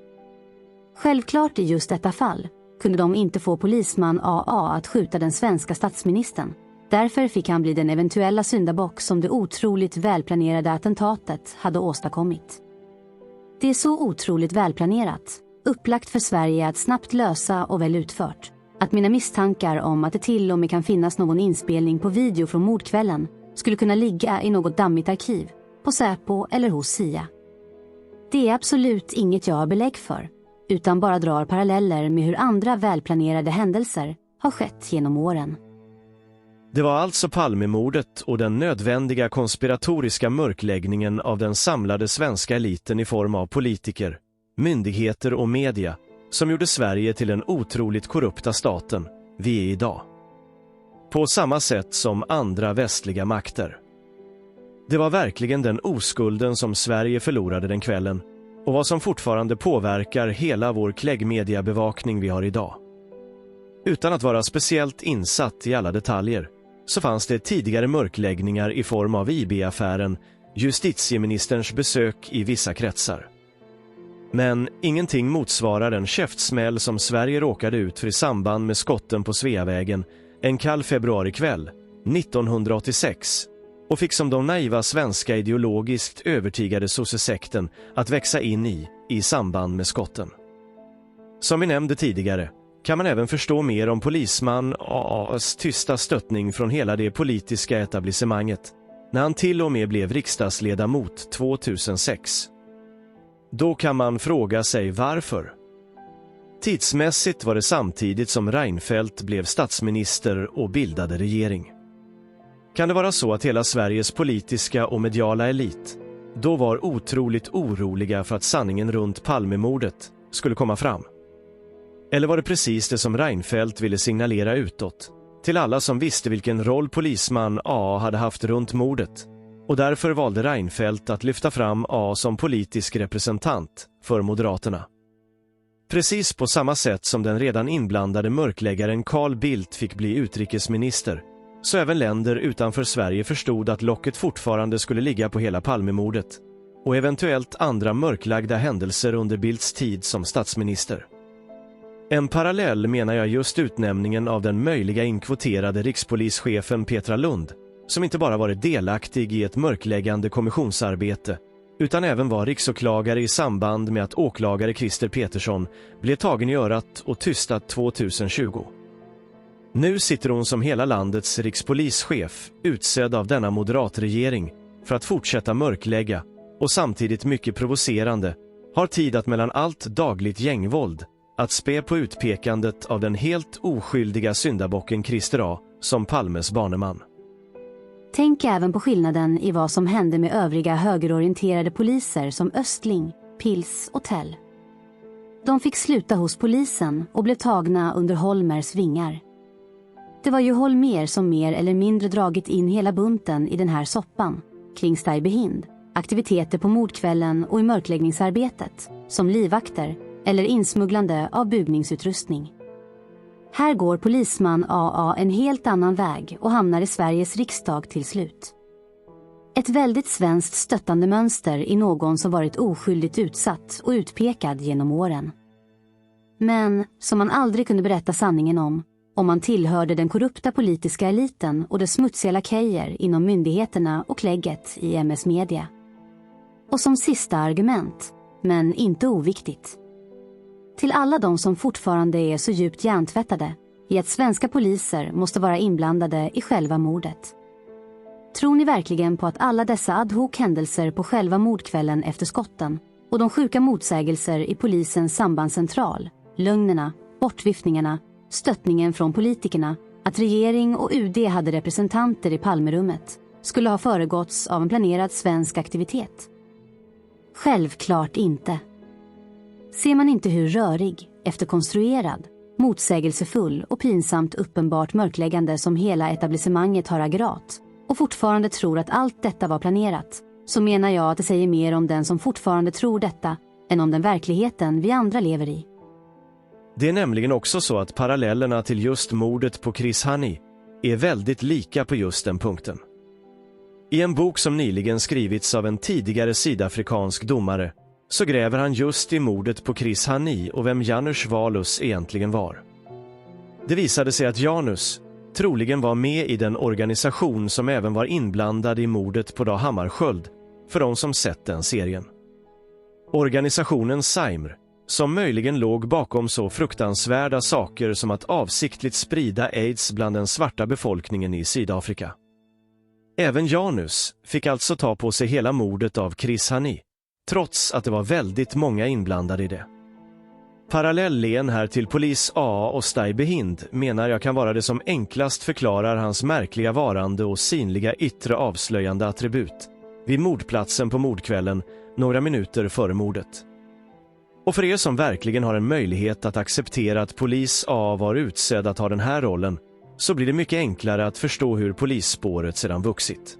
Självklart i just detta fall kunde de inte få polisman AA att skjuta den svenska statsministern. Därför fick han bli den eventuella syndabock som det otroligt välplanerade attentatet hade åstadkommit. Det är så otroligt välplanerat, upplagt för Sverige att snabbt lösa och väl utfört, att mina misstankar om att det till och med kan finnas någon inspelning på video från mordkvällen skulle kunna ligga i något dammigt arkiv, på Säpo eller hos CIA. Det är absolut inget jag har belägg för, utan bara drar paralleller med hur andra välplanerade händelser har skett genom åren.
Det var alltså Palmemordet och den nödvändiga konspiratoriska mörkläggningen av den samlade svenska eliten i form av politiker, myndigheter och media som gjorde Sverige till den otroligt korrupta staten vi är idag. På samma sätt som andra västliga makter. Det var verkligen den oskulden som Sverige förlorade den kvällen och vad som fortfarande påverkar hela vår kläggmediabevakning vi har idag. Utan att vara speciellt insatt i alla detaljer så fanns det tidigare mörkläggningar i form av IB-affären, justitieministerns besök i vissa kretsar. Men ingenting motsvarar den käftsmäll som Sverige råkade ut för i samband med skotten på Sveavägen en kall februarikväll 1986 och fick som de naiva svenska ideologiskt övertygade sossesekten att växa in i samband med skotten. Som vi nämnde tidigare kan man även förstå mer om polisman AAs tysta stöttning från hela det politiska etablissemanget när han till och med blev riksdagsledamot 2006. Då kan man fråga sig varför. Tidsmässigt var det samtidigt som Reinfeldt blev statsminister och bildade regering. Kan det vara så att hela Sveriges politiska och mediala elit då var otroligt oroliga för att sanningen runt Palmemordet skulle komma fram? Eller var det precis det som Reinfeldt ville signalera utåt till alla som visste vilken roll polisman A hade haft runt mordet, och därför valde Reinfeldt att lyfta fram A som politisk representant för Moderaterna. Precis på samma sätt som den redan inblandade mörkläggaren Carl Bildt fick bli utrikesminister, så även länder utanför Sverige förstod att locket fortfarande skulle ligga på hela Palmemordet och eventuellt andra mörklagda händelser under Bildts tid som statsminister. En parallell menar jag just utnämningen av den möjliga inkvoterade rikspolischefen Petra Lund, som inte bara varit delaktig i ett mörkläggande kommissionsarbete utan även var riksåklagare i samband med att åklagare Christer Petersson blev tagen i örat och tystad 2020. Nu sitter hon som hela landets rikspolischef, utsedd av denna moderatregering, för att fortsätta mörklägga och samtidigt mycket provocerande har tid att mellan allt dagligt gängvåld att spä på utpekandet av den helt oskyldiga syndabocken Christer A som Palmes barneman.
Tänk även på skillnaden i vad som hände med övriga högerorienterade poliser som Östling, Pils och Tell. De fick sluta hos polisen och blev tagna under Holmers vingar. Det var ju Holmér som mer eller mindre dragit in hela bunten i den här soppan kring Stay Behind, aktiviteter på mordkvällen och i mörkläggningsarbetet, som livvakter eller insmugglande av bugningsutrustning. Här går polisman AA en helt annan väg och hamnar i Sveriges riksdag till slut. Ett väldigt svenskt stöttande mönster i någon som varit oskyldigt utsatt och utpekad genom åren. Men som man aldrig kunde berätta sanningen om man tillhörde den korrupta politiska eliten och dess smutsiga lakejer inom myndigheterna och klägget i MS Media. Och som sista argument, men inte oviktigt. Till alla de som fortfarande är så djupt hjärntvättade i att svenska poliser måste vara inblandade i själva mordet. Tror ni verkligen på att alla dessa ad hoc-händelser på själva mordkvällen efter skotten och de sjuka motsägelser i polisens sambandscentral, lögnerna, bortviftningarna, stöttningen från politikerna, att regering och UD hade representanter i Palmerummet, skulle ha föregåtts av en planerad svensk aktivitet? Självklart inte. Ser man inte hur rörig, efterkonstruerad, motsägelsefull och pinsamt uppenbart mörkläggande som hela etablissemanget har agerat och fortfarande tror att allt detta var planerat, så menar jag att det säger mer om den som fortfarande tror detta än om den verkligheten vi andra lever i.
Det är nämligen också så att parallellerna till just mordet på Chris Hani är väldigt lika på just den punkten. I en bok som nyligen skrivits av en tidigare sydafrikansk domare så gräver han just i mordet på Chris Hani och vem Janusz Walus egentligen var. Det visade sig att Janus troligen var med i den organisation som även var inblandad i mordet på Dag Hammarskjöld, för de som sett den serien. Organisationen Saimr, som möjligen låg bakom så fruktansvärda saker som att avsiktligt sprida AIDS bland den svarta befolkningen i Sydafrika. Även Janus fick alltså ta på sig hela mordet av Chris Hani, trots att det var väldigt många inblandade i det. Parallellen här till polis A och Stay Behind menar jag kan vara det som enklast förklarar hans märkliga varande och synliga yttre avslöjande attribut vid mordplatsen på mordkvällen några minuter före mordet. Och för er som verkligen har en möjlighet att acceptera att polis A var utsedd att ha den här rollen, så blir det mycket enklare att förstå hur polisspåret sedan vuxit.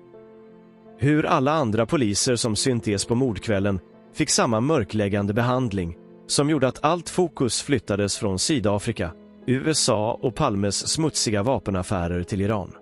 Hur alla andra poliser som syntes på mordkvällen fick samma mörkläggande behandling som gjorde att allt fokus flyttades från Sydafrika, USA och Palmes smutsiga vapenaffärer till Iran.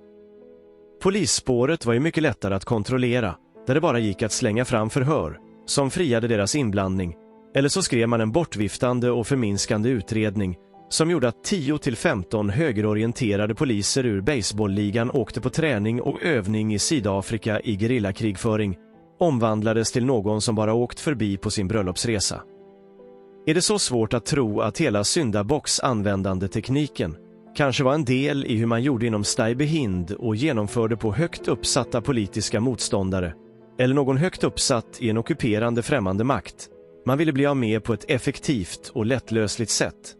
Polisspåret var ju mycket lättare att kontrollera, där det bara gick att slänga fram förhör som friade deras inblandning, eller så skrev man en bortviftande och förminskande utredning som gjorde att 10-15 högerorienterade poliser ur baseballligan åkte på träning och övning i Sydafrika i gerillakrigföring omvandlades till någon som bara åkt förbi på sin bröllopsresa. Är det så svårt att tro att hela syndabox-användande tekniken kanske var en del i hur man gjorde inom Stay Behind och genomförde på högt uppsatta politiska motståndare, eller någon högt uppsatt i en ockuperande främmande makt man ville bli av med på ett effektivt och lättlösligt sätt?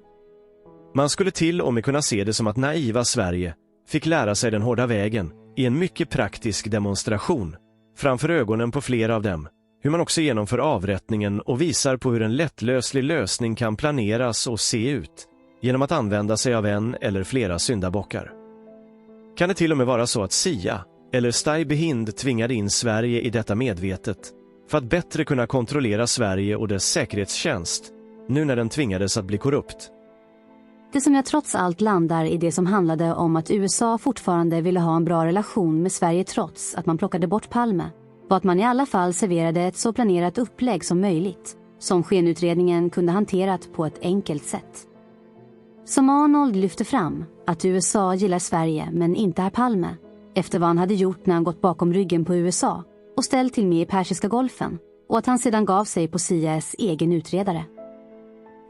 Man skulle till och med kunna se det som att naiva Sverige fick lära sig den hårda vägen i en mycket praktisk demonstration framför ögonen på flera av dem, hur man också genomför avrättningen och visar på hur en lättlöslig lösning kan planeras och se ut genom att använda sig av en eller flera syndabockar. Kan det till och med vara så att SIA eller Stay Behind tvingade in Sverige i detta medvetet för att bättre kunna kontrollera Sverige och dess säkerhetstjänst nu när den tvingades att bli korrupt?
Det som jag trots allt landar i det som handlade om att USA fortfarande ville ha en bra relation med Sverige trots att man plockade bort Palme, var att man i alla fall serverade ett så planerat upplägg som möjligt, som skenutredningen kunde hanterat på ett enkelt sätt. Som Arnold lyfte fram, att USA gillar Sverige men inte herr Palme, efter vad han hade gjort när han gått bakom ryggen på USA och ställt till med i Persiska golfen, och att han sedan gav sig på CIAs egen utredare.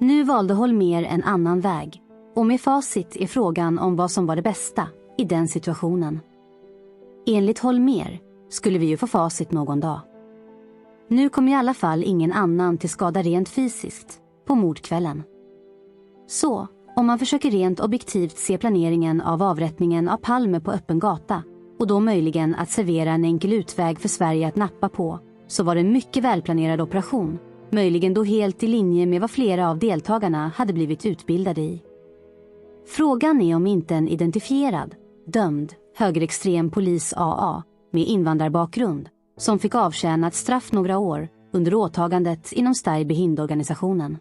Nu valde Holmér en annan väg, och med facit är frågan om vad som var det bästa i den situationen. Enligt Holmér skulle vi ju få facit någon dag. Nu kom i alla fall ingen annan till skada rent fysiskt på mordkvällen. Så, om man försöker rent objektivt se planeringen av avrättningen av Palme på öppen gata, och då möjligen att servera en enkel utväg för Sverige att nappa på, så var det en mycket välplanerad operation, möjligen då helt i linje med vad flera av deltagarna hade blivit utbildade i. Frågan är om inte en identifierad, dömd, högerextrem polis AA med invandrarbakgrund som fick avtjäna ett straff några år under åtagandet inom Stay Behind-organisationen.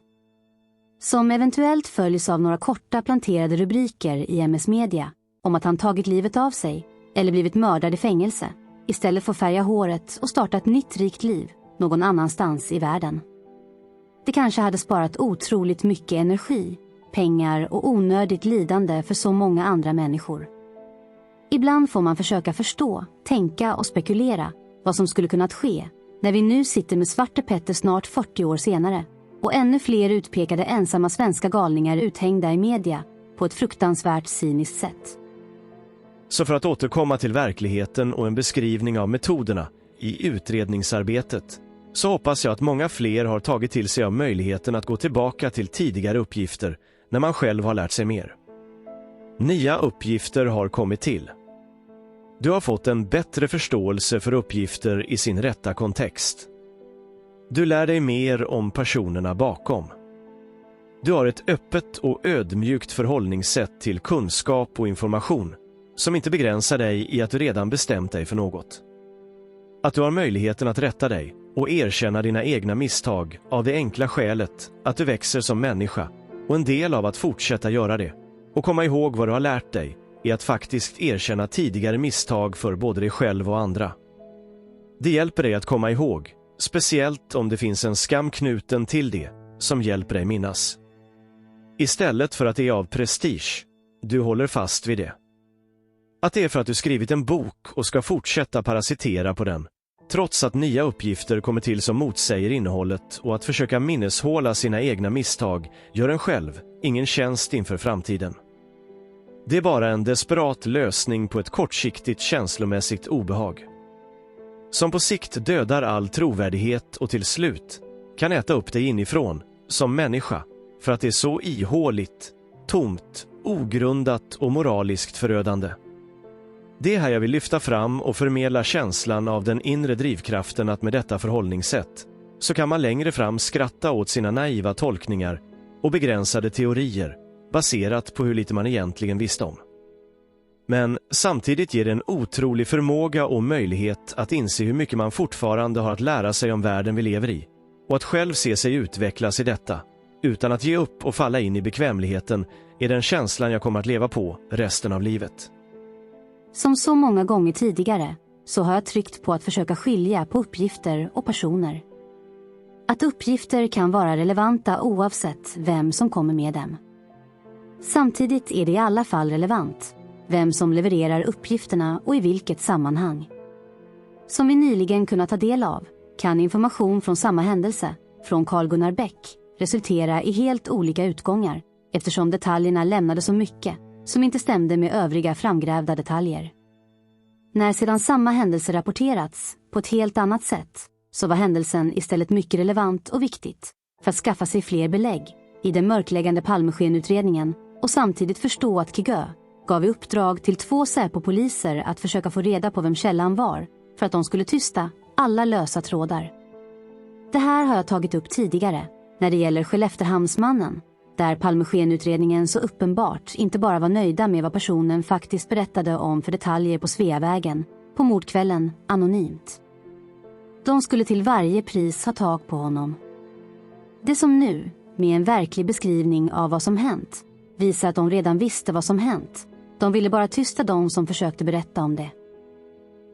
Som eventuellt följs av några korta planterade rubriker i MS Media om att han tagit livet av sig eller blivit mördad i fängelse istället för att färga håret och starta ett nytt rikt liv någon annanstans i världen. Det kanske hade sparat otroligt mycket energi, pengar och onödigt lidande för så många andra människor. Ibland får man försöka förstå, tänka och spekulera vad som skulle kunnat ske när vi nu sitter med Svarte Petter snart 40 år senare och ännu fler utpekade ensamma svenska galningar uthängda i media på ett fruktansvärt cyniskt sätt.
Så för att återkomma till verkligheten och en beskrivning av metoderna i utredningsarbetet, så hoppas jag att många fler har tagit till sig av möjligheten att gå tillbaka till tidigare uppgifter när man själv har lärt sig mer. Nya uppgifter har kommit till. Du har fått en bättre förståelse för uppgifter i sin rätta kontext. Du lär dig mer om personerna bakom. Du har ett öppet och ödmjukt förhållningssätt till kunskap och information som inte begränsar dig i att du redan bestämt dig för något. Att du har möjligheten att rätta dig och erkänna dina egna misstag av det enkla skälet att du växer som människa, och en del av att fortsätta göra det och komma ihåg vad du har lärt dig är att faktiskt erkänna tidigare misstag för både dig själv och andra. Det hjälper dig att komma ihåg, speciellt om det finns en skam knuten till det som hjälper dig minnas. Istället för att det är av prestige, du håller fast vid det. Att det är för att du skrivit en bok och ska fortsätta parasitera på den, trots att nya uppgifter kommer till som motsäger innehållet, och att försöka minneshålla sina egna misstag gör en själv ingen tjänst inför framtiden. Det är bara en desperat lösning på ett kortsiktigt känslomässigt obehag, som på sikt dödar all trovärdighet och till slut kan äta upp dig inifrån som människa, för att det är så ihåligt, tomt, ogrundat och moraliskt förödande. Det är här jag vill lyfta fram och förmedla känslan av den inre drivkraften att med detta förhållningssätt så kan man längre fram skratta åt sina naiva tolkningar och begränsade teorier baserat på hur lite man egentligen visste om. Men samtidigt ger det en otrolig förmåga och möjlighet att inse hur mycket man fortfarande har att lära sig om världen vi lever i, och att själv se sig utvecklas i detta utan att ge upp och falla in i bekvämligheten är den känslan jag kommer att leva på resten av livet.
Som så många gånger tidigare så har jag tryckt på att försöka skilja på uppgifter och personer. Att uppgifter kan vara relevanta oavsett vem som kommer med dem. Samtidigt är det i alla fall relevant vem som levererar uppgifterna och i vilket sammanhang. Som vi nyligen kunnat ta del av kan information från samma händelse från Carl Gunnar Bäck resultera i helt olika utgångar eftersom detaljerna lämnade så mycket som inte stämde med övriga framgrävda detaljer. När sedan samma händelse rapporterats på ett helt annat sätt så var händelsen istället mycket relevant och viktigt för att skaffa sig fler belägg i den mörkläggande Palmeskenutredningen och samtidigt förstå att Kigö gav i uppdrag till 2 Säpo-poliser att försöka få reda på vem källan var för att de skulle tysta alla lösa trådar. Det här har jag tagit upp tidigare när det gäller Skelleftehamnsmannen, där Palmeskenutredningen så uppenbart inte bara var nöjda med vad personen faktiskt berättade om för detaljer på Sveavägen på mordkvällen anonymt. De skulle till varje pris ha tag på honom. Det som nu, med en verklig beskrivning av vad som hänt, visar att de redan visste vad som hänt. De ville bara tysta de som försökte berätta om det.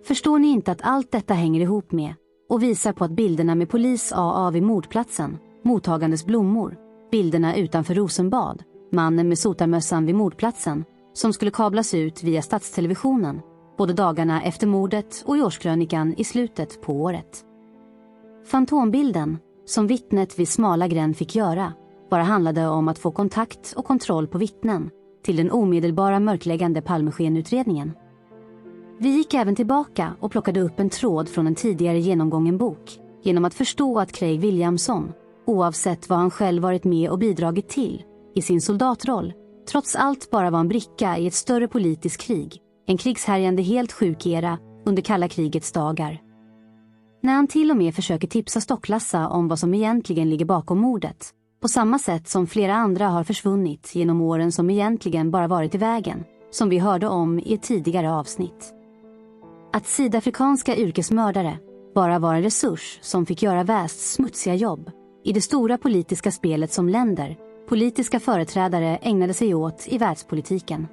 Förstår ni inte att allt detta hänger ihop med och visar på att bilderna med polis AA vid mordplatsen, mottagandes blommor, bilderna utanför Rosenbad, mannen med sotarmössan vid mordplatsen som skulle kablas ut via statstelevisionen både dagarna efter mordet och i årskrönikan i slutet på året. Fantombilden, som vittnet vid smala gränd fick göra, bara handlade om att få kontakt och kontroll på vittnen till den omedelbara mörkläggande Palmeskenutredningen. Vi gick även tillbaka och plockade upp en tråd från en tidigare genomgången bok genom att förstå att Craig Williamson, oavsett vad han själv varit med och bidragit till i sin soldatroll, trots allt bara var en bricka i ett större politiskt krig en krigshärjande helt sjuk era under kalla krigets dagar. När han till och med försöker tipsa Stocklassa om vad som egentligen ligger bakom mordet, på samma sätt som flera andra har försvunnit genom åren som egentligen bara varit i vägen, som vi hörde om i ett tidigare avsnitt. Att sydafrikanska yrkesmördare bara var en resurs som fick göra västs smutsiga jobb i det stora politiska spelet som länder, politiska företrädare ägnade sig åt i världspolitiken.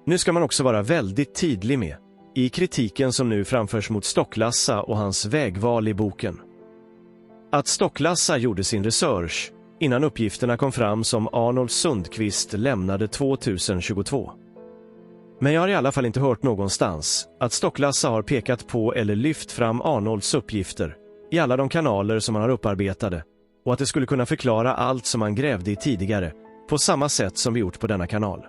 Nu ska man också vara väldigt tydlig med, i kritiken som nu framförs mot Stocklassa och hans vägval i boken, att Stocklassa gjorde sin research innan uppgifterna kom fram som Arnold Sundqvist lämnade 2022. Men jag har i alla fall inte hört någonstans att Stocklassa har pekat på eller lyft fram Arnolds uppgifter i alla de kanaler som han har upparbetade, och att det skulle kunna förklara allt som han grävde i tidigare på samma sätt som vi gjort på denna kanal.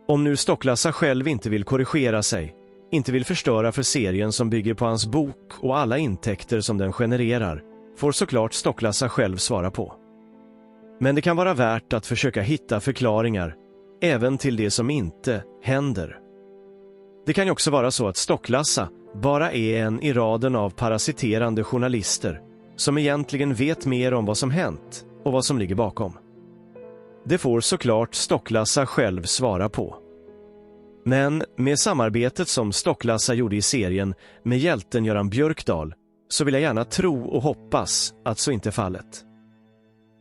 Om nu Stocklassa själv inte vill korrigera sig, inte vill förstöra för serien som bygger på hans bok och alla intäkter som den genererar, får såklart Stocklassa själv svara på. Men det kan vara värt att försöka hitta förklaringar även till det som inte händer. Det kan ju också vara så att Stocklassa bara är en i raden av parasiterande journalister som egentligen vet mer om vad som hänt och vad som ligger bakom. Det får såklart Stocklassa själv svara på. Men med samarbetet som Stocklassa gjorde i serien med hjälten Göran Björkdal så vill jag gärna tro och hoppas att så inte är fallet.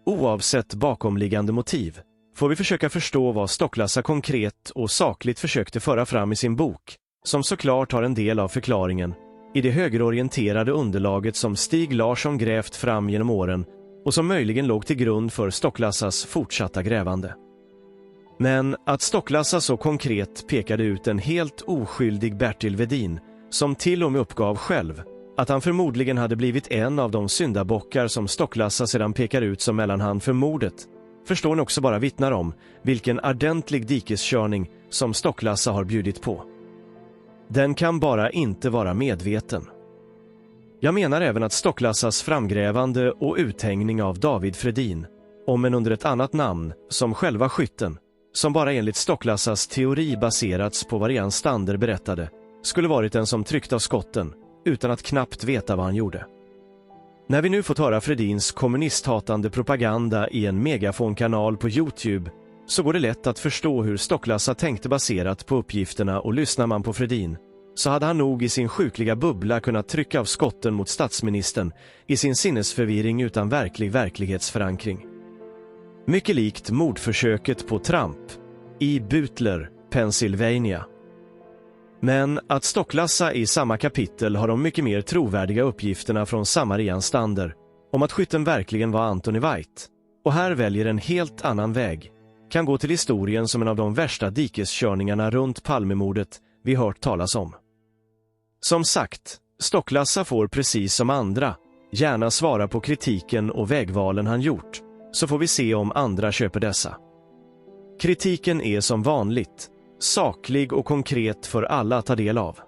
Oavsett bakomliggande motiv får vi försöka förstå vad Stocklassa konkret och sakligt försökte föra fram i sin bok, som såklart har en del av förklaringen i det högerorienterade underlaget som Stig Larsson grävt fram genom åren och som möjligen låg till grund för Stocklassas fortsatta grävande. Men att Stocklassa så konkret pekade ut en helt oskyldig Bertil Vedin, som till och med uppgav själv att han förmodligen hade blivit en av de syndabockar som Stocklassa sedan pekar ut som mellanhand för mordet, förstår ni också bara vittnar om vilken ordentlig dikeskörning som Stocklassa har bjudit på. Den kan bara inte vara medveten. Jag menar även att Stocklassas framgrävande och uthängning av David Fredin, om än under ett annat namn, som själva skytten, som bara enligt Stocklassas teori baserats på vad Rian Stander berättade, skulle varit den som tryckte av skotten utan att knappt veta vad han gjorde. När vi nu fått höra Fredins kommunisthatande propaganda i en megafonkanal på YouTube så går det lätt att förstå hur Stocklassa tänkte baserat på uppgifterna, och lyssnar man på Fredin så hade han nog i sin sjukliga bubbla kunnat trycka av skotten mot statsministern i sin sinnesförvirring utan verklig verklighetsförankring. Mycket likt mordförsöket på Trump i Butler, Pennsylvania. Men att Stocklassa i samma kapitel har de mycket mer trovärdiga uppgifterna från samma Rian Stander om att skytten verkligen var Anthony White, och här väljer en helt annan väg, kan gå till historien som en av de värsta dikeskörningarna runt Palmemordet vi hört talas om. Som sagt, Stocklassa får precis som andra gärna svara på kritiken och vägvalen han gjort, så får vi se om andra köper dessa. Kritiken är som vanligt saklig och konkret för alla att ta del av.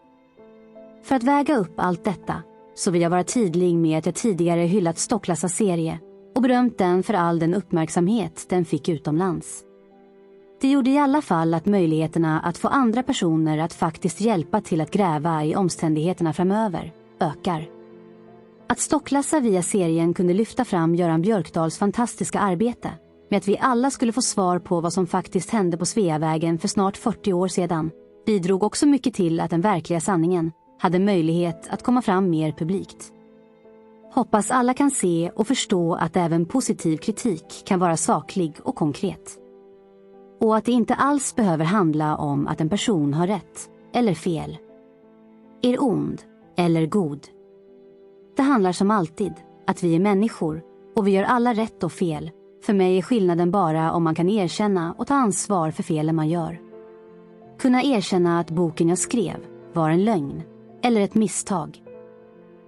För att väga upp allt detta så vill jag vara tydlig med att jag tidigare hyllat Stocklassas serie och berömt den för all den uppmärksamhet den fick utomlands. Det gjorde i alla fall att möjligheterna att få andra personer att faktiskt hjälpa till att gräva i omständigheterna framöver ökar. Att Stocklassa via serien kunde lyfta fram Göran Björkdals fantastiska arbete med att vi alla skulle få svar på vad som faktiskt hände på Sveavägen för snart 40 år sedan bidrog också mycket till att den verkliga sanningen hade möjlighet att komma fram mer publikt. Hoppas alla kan se och förstå att även positiv kritik kan vara saklig och konkret. Och att det inte alls behöver handla om att en person har rätt eller fel. Är ond eller god. Det handlar som alltid att vi är människor och vi gör alla rätt och fel. För mig är skillnaden bara om man kan erkänna och ta ansvar för felen man gör. Kunna erkänna att boken jag skrev var en lögn eller ett misstag.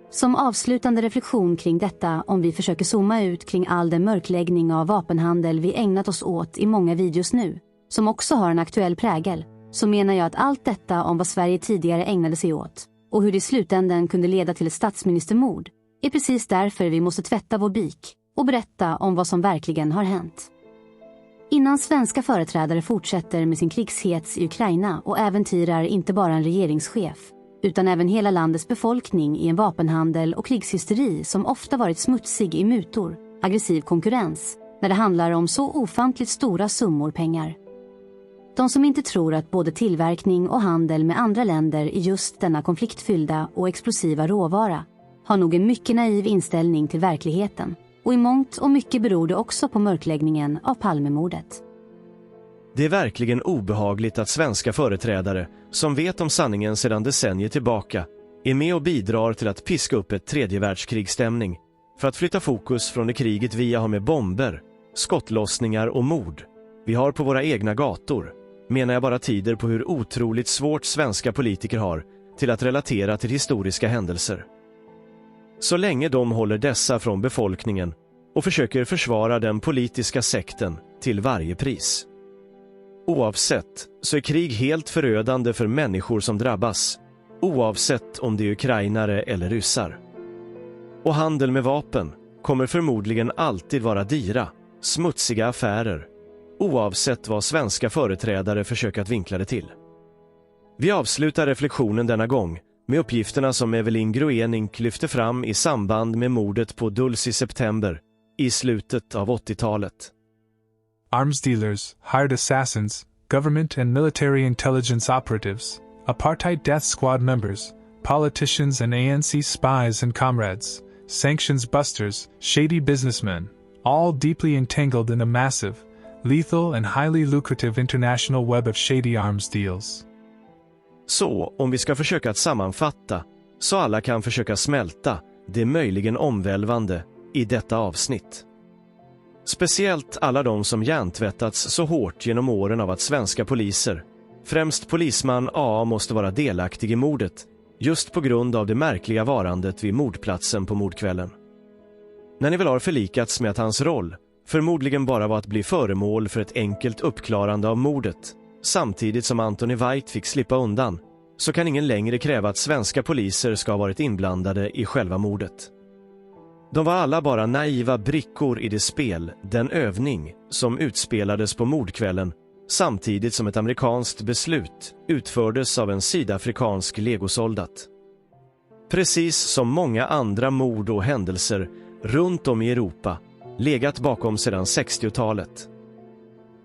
Som avslutande reflektion kring detta, om vi försöker zooma ut kring all den mörkläggning av vapenhandel vi ägnat oss åt i många videos nu, som också har en aktuell prägel, så menar jag att allt detta om vad Sverige tidigare ägnade sig åt och hur det i slutändan kunde leda till ett statsministermord är precis därför vi måste tvätta vår byk och berätta om vad som verkligen har hänt. Innan svenska företrädare fortsätter med sin krigshets i Ukraina och äventyrar inte bara en regeringschef, utan även hela landets befolkning i en vapenhandel och krigshysteri som ofta varit smutsig i mutor, aggressiv konkurrens, när det handlar om så ofantligt stora summor pengar. De som inte tror att både tillverkning och handel med andra länder är just denna konfliktfyllda och explosiva råvara har nog en mycket naiv inställning till verkligheten. Och i mångt och mycket beror det också på mörkläggningen av Palmemordet.
Det är verkligen obehagligt att svenska företrädare, som vet om sanningen sedan decennier tillbaka, är med och bidrar till att piska upp ett tredje världskrigsstämning för att flytta fokus från det kriget vi har med bomber, skottlossningar och mord vi har på våra egna gator, menar jag bara tider på hur otroligt svårt svenska politiker har till att relatera till historiska händelser. Så länge de håller dessa från befolkningen och försöker försvara den politiska sekten till varje pris. Oavsett så är krig helt förödande för människor som drabbas, oavsett om det är ukrainare eller ryssar. Och handel med vapen kommer förmodligen alltid vara dyra, smutsiga affärer, oavsett vad svenska företrädare försöker att vinkla det till. Vi avslutar reflektionen denna gång med uppgifterna som Evelyn Groening lyfte fram i samband med mordet på Dulles i september i slutet av 80-talet.
Arms dealers, hired assassins, government and military intelligence operatives, apartheid death squad members, politicians and ANC spies and comrades, sanctions busters, shady businessmen, all deeply entangled in a massive, lethal and highly lucrative international web of shady arms deals.
Så, om vi ska försöka att sammanfatta, så alla kan försöka smälta det möjligen omvälvande i detta avsnitt. Speciellt alla de som hjärntvättats så hårt genom åren av att svenska poliser, främst polisman A, måste vara delaktig i mordet, just på grund av det märkliga varandet vid mordplatsen på mordkvällen. När ni väl har förlikats med att hans roll förmodligen bara var att bli föremål för ett enkelt uppklarande av mordet, samtidigt som Anthony White fick slippa undan, så kan ingen längre kräva att svenska poliser ska ha varit inblandade i själva mordet. De var alla bara naiva brickor i det spel, den övning, som utspelades på mordkvällen, samtidigt som ett amerikanskt beslut utfördes av en sydafrikansk legosoldat. Precis som många andra mord och händelser runt om i Europa legat bakom sedan 60-talet.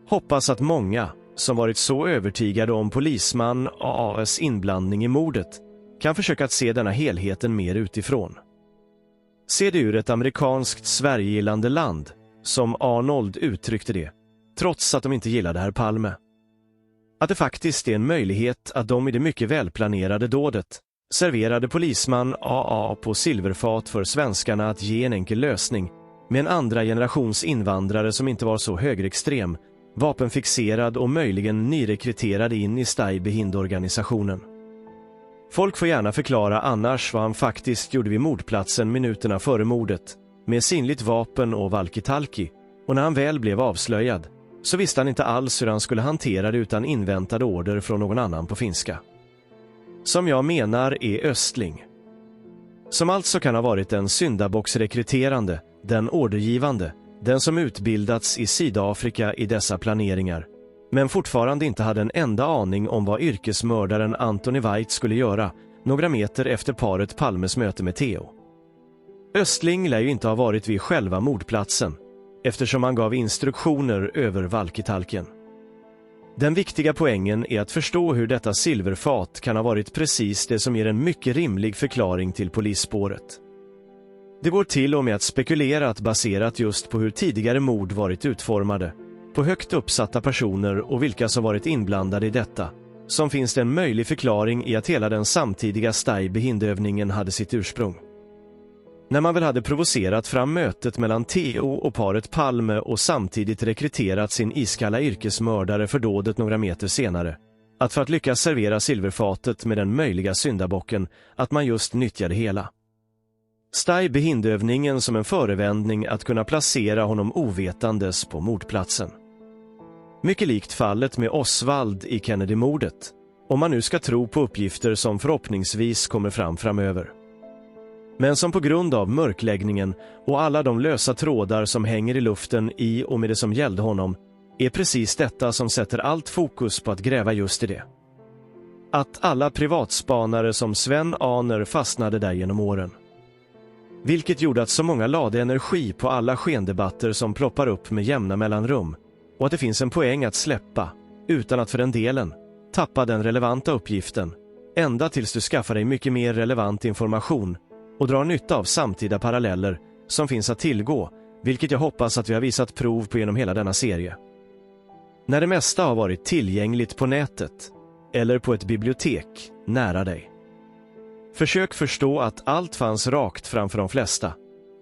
Hoppas att många som varit så övertygade om polisman AAs inblandning i mordet kan försöka att se denna helheten mer utifrån. Se det ur ett amerikanskt Sverigegillande land, som Arnold uttryckte det, trots att de inte gillade herr Palme. Att det faktiskt är en möjlighet att de i det mycket välplanerade dådet serverade polisman AA på silverfat för svenskarna att ge en enkel lösning med en andra generations invandrare som inte var så högerextrem, vapenfixerad och möjligen nyrekryterad in i Stay-Behind-organisationen. Folk får gärna förklara annars vad han faktiskt gjorde vid mordplatsen minuterna före mordet med sinnligt vapen och walkie-talkie, och när han väl blev avslöjad så visste han inte alls hur han skulle hantera det utan inväntade order från någon annan på finska. Som jag menar är Östling. Som alltså kan ha varit en syndabocksrekryterande, den ordergivande, den som utbildats i Sydafrika i dessa planeringar, men fortfarande inte hade en enda aning om vad yrkesmördaren Anthony White skulle göra några meter efter paret Palmes möte med Theo. Östling lär ju inte ha varit vid själva mordplatsen, eftersom han gav instruktioner över walkie-talkien. Den viktiga poängen är att förstå hur detta silverfat kan ha varit precis det som ger en mycket rimlig förklaring till polisspåret. Det går till och med att spekulera att baserat just på hur tidigare mord varit utformade, på högt uppsatta personer och vilka som varit inblandade i detta, som finns det en möjlig förklaring i att hela den samtidiga Stay-Behind-övningen hade sitt ursprung. När man väl hade provocerat fram mötet mellan Theo och paret Palme och samtidigt rekryterat sin iskalla yrkesmördare för dådet några meter senare, att för att lyckas servera silverfatet med den möjliga syndabocken att man just nyttjade hela. Stay-Behind-övningen som en förevändning att kunna placera honom ovetandes på mordplatsen. Mycket likt fallet med Oswald i Kennedy-mordet, om man nu ska tro på uppgifter som förhoppningsvis kommer fram framöver. Men som på grund av mörkläggningen och alla de lösa trådar som hänger i luften i och med det som gällde honom är precis detta som sätter allt fokus på att gräva just i det. Att alla privatspanare som Sven Ahner fastnade där genom åren. Vilket gjorde att så många lade energi på alla skendebatter som ploppar upp med jämna mellanrum, och att det finns en poäng att släppa, utan att för den delen tappa den relevanta uppgiften, ända tills du skaffar dig mycket mer relevant information och drar nytta av samtida paralleller som finns att tillgå, vilket jag hoppas att vi har visat prov på genom hela denna serie. När det mesta har varit tillgängligt på nätet eller på ett bibliotek nära dig. Försök förstå att allt fanns rakt framför de flesta,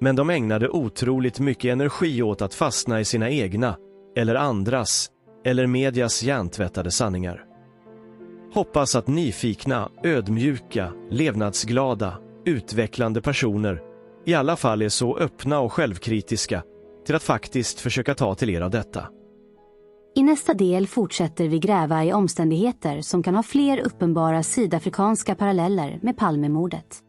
men de ägnade otroligt mycket energi åt att fastna i sina egna, eller andras, eller medias hjärntvättade sanningar. Hoppas att nyfikna, ödmjuka, levnadsglada, utvecklande personer i alla fall är så öppna och självkritiska till att faktiskt försöka ta till er av detta.
I nästa del fortsätter vi gräva i omständigheter som kan ha fler uppenbara sydafrikanska paralleller med Palmemordet.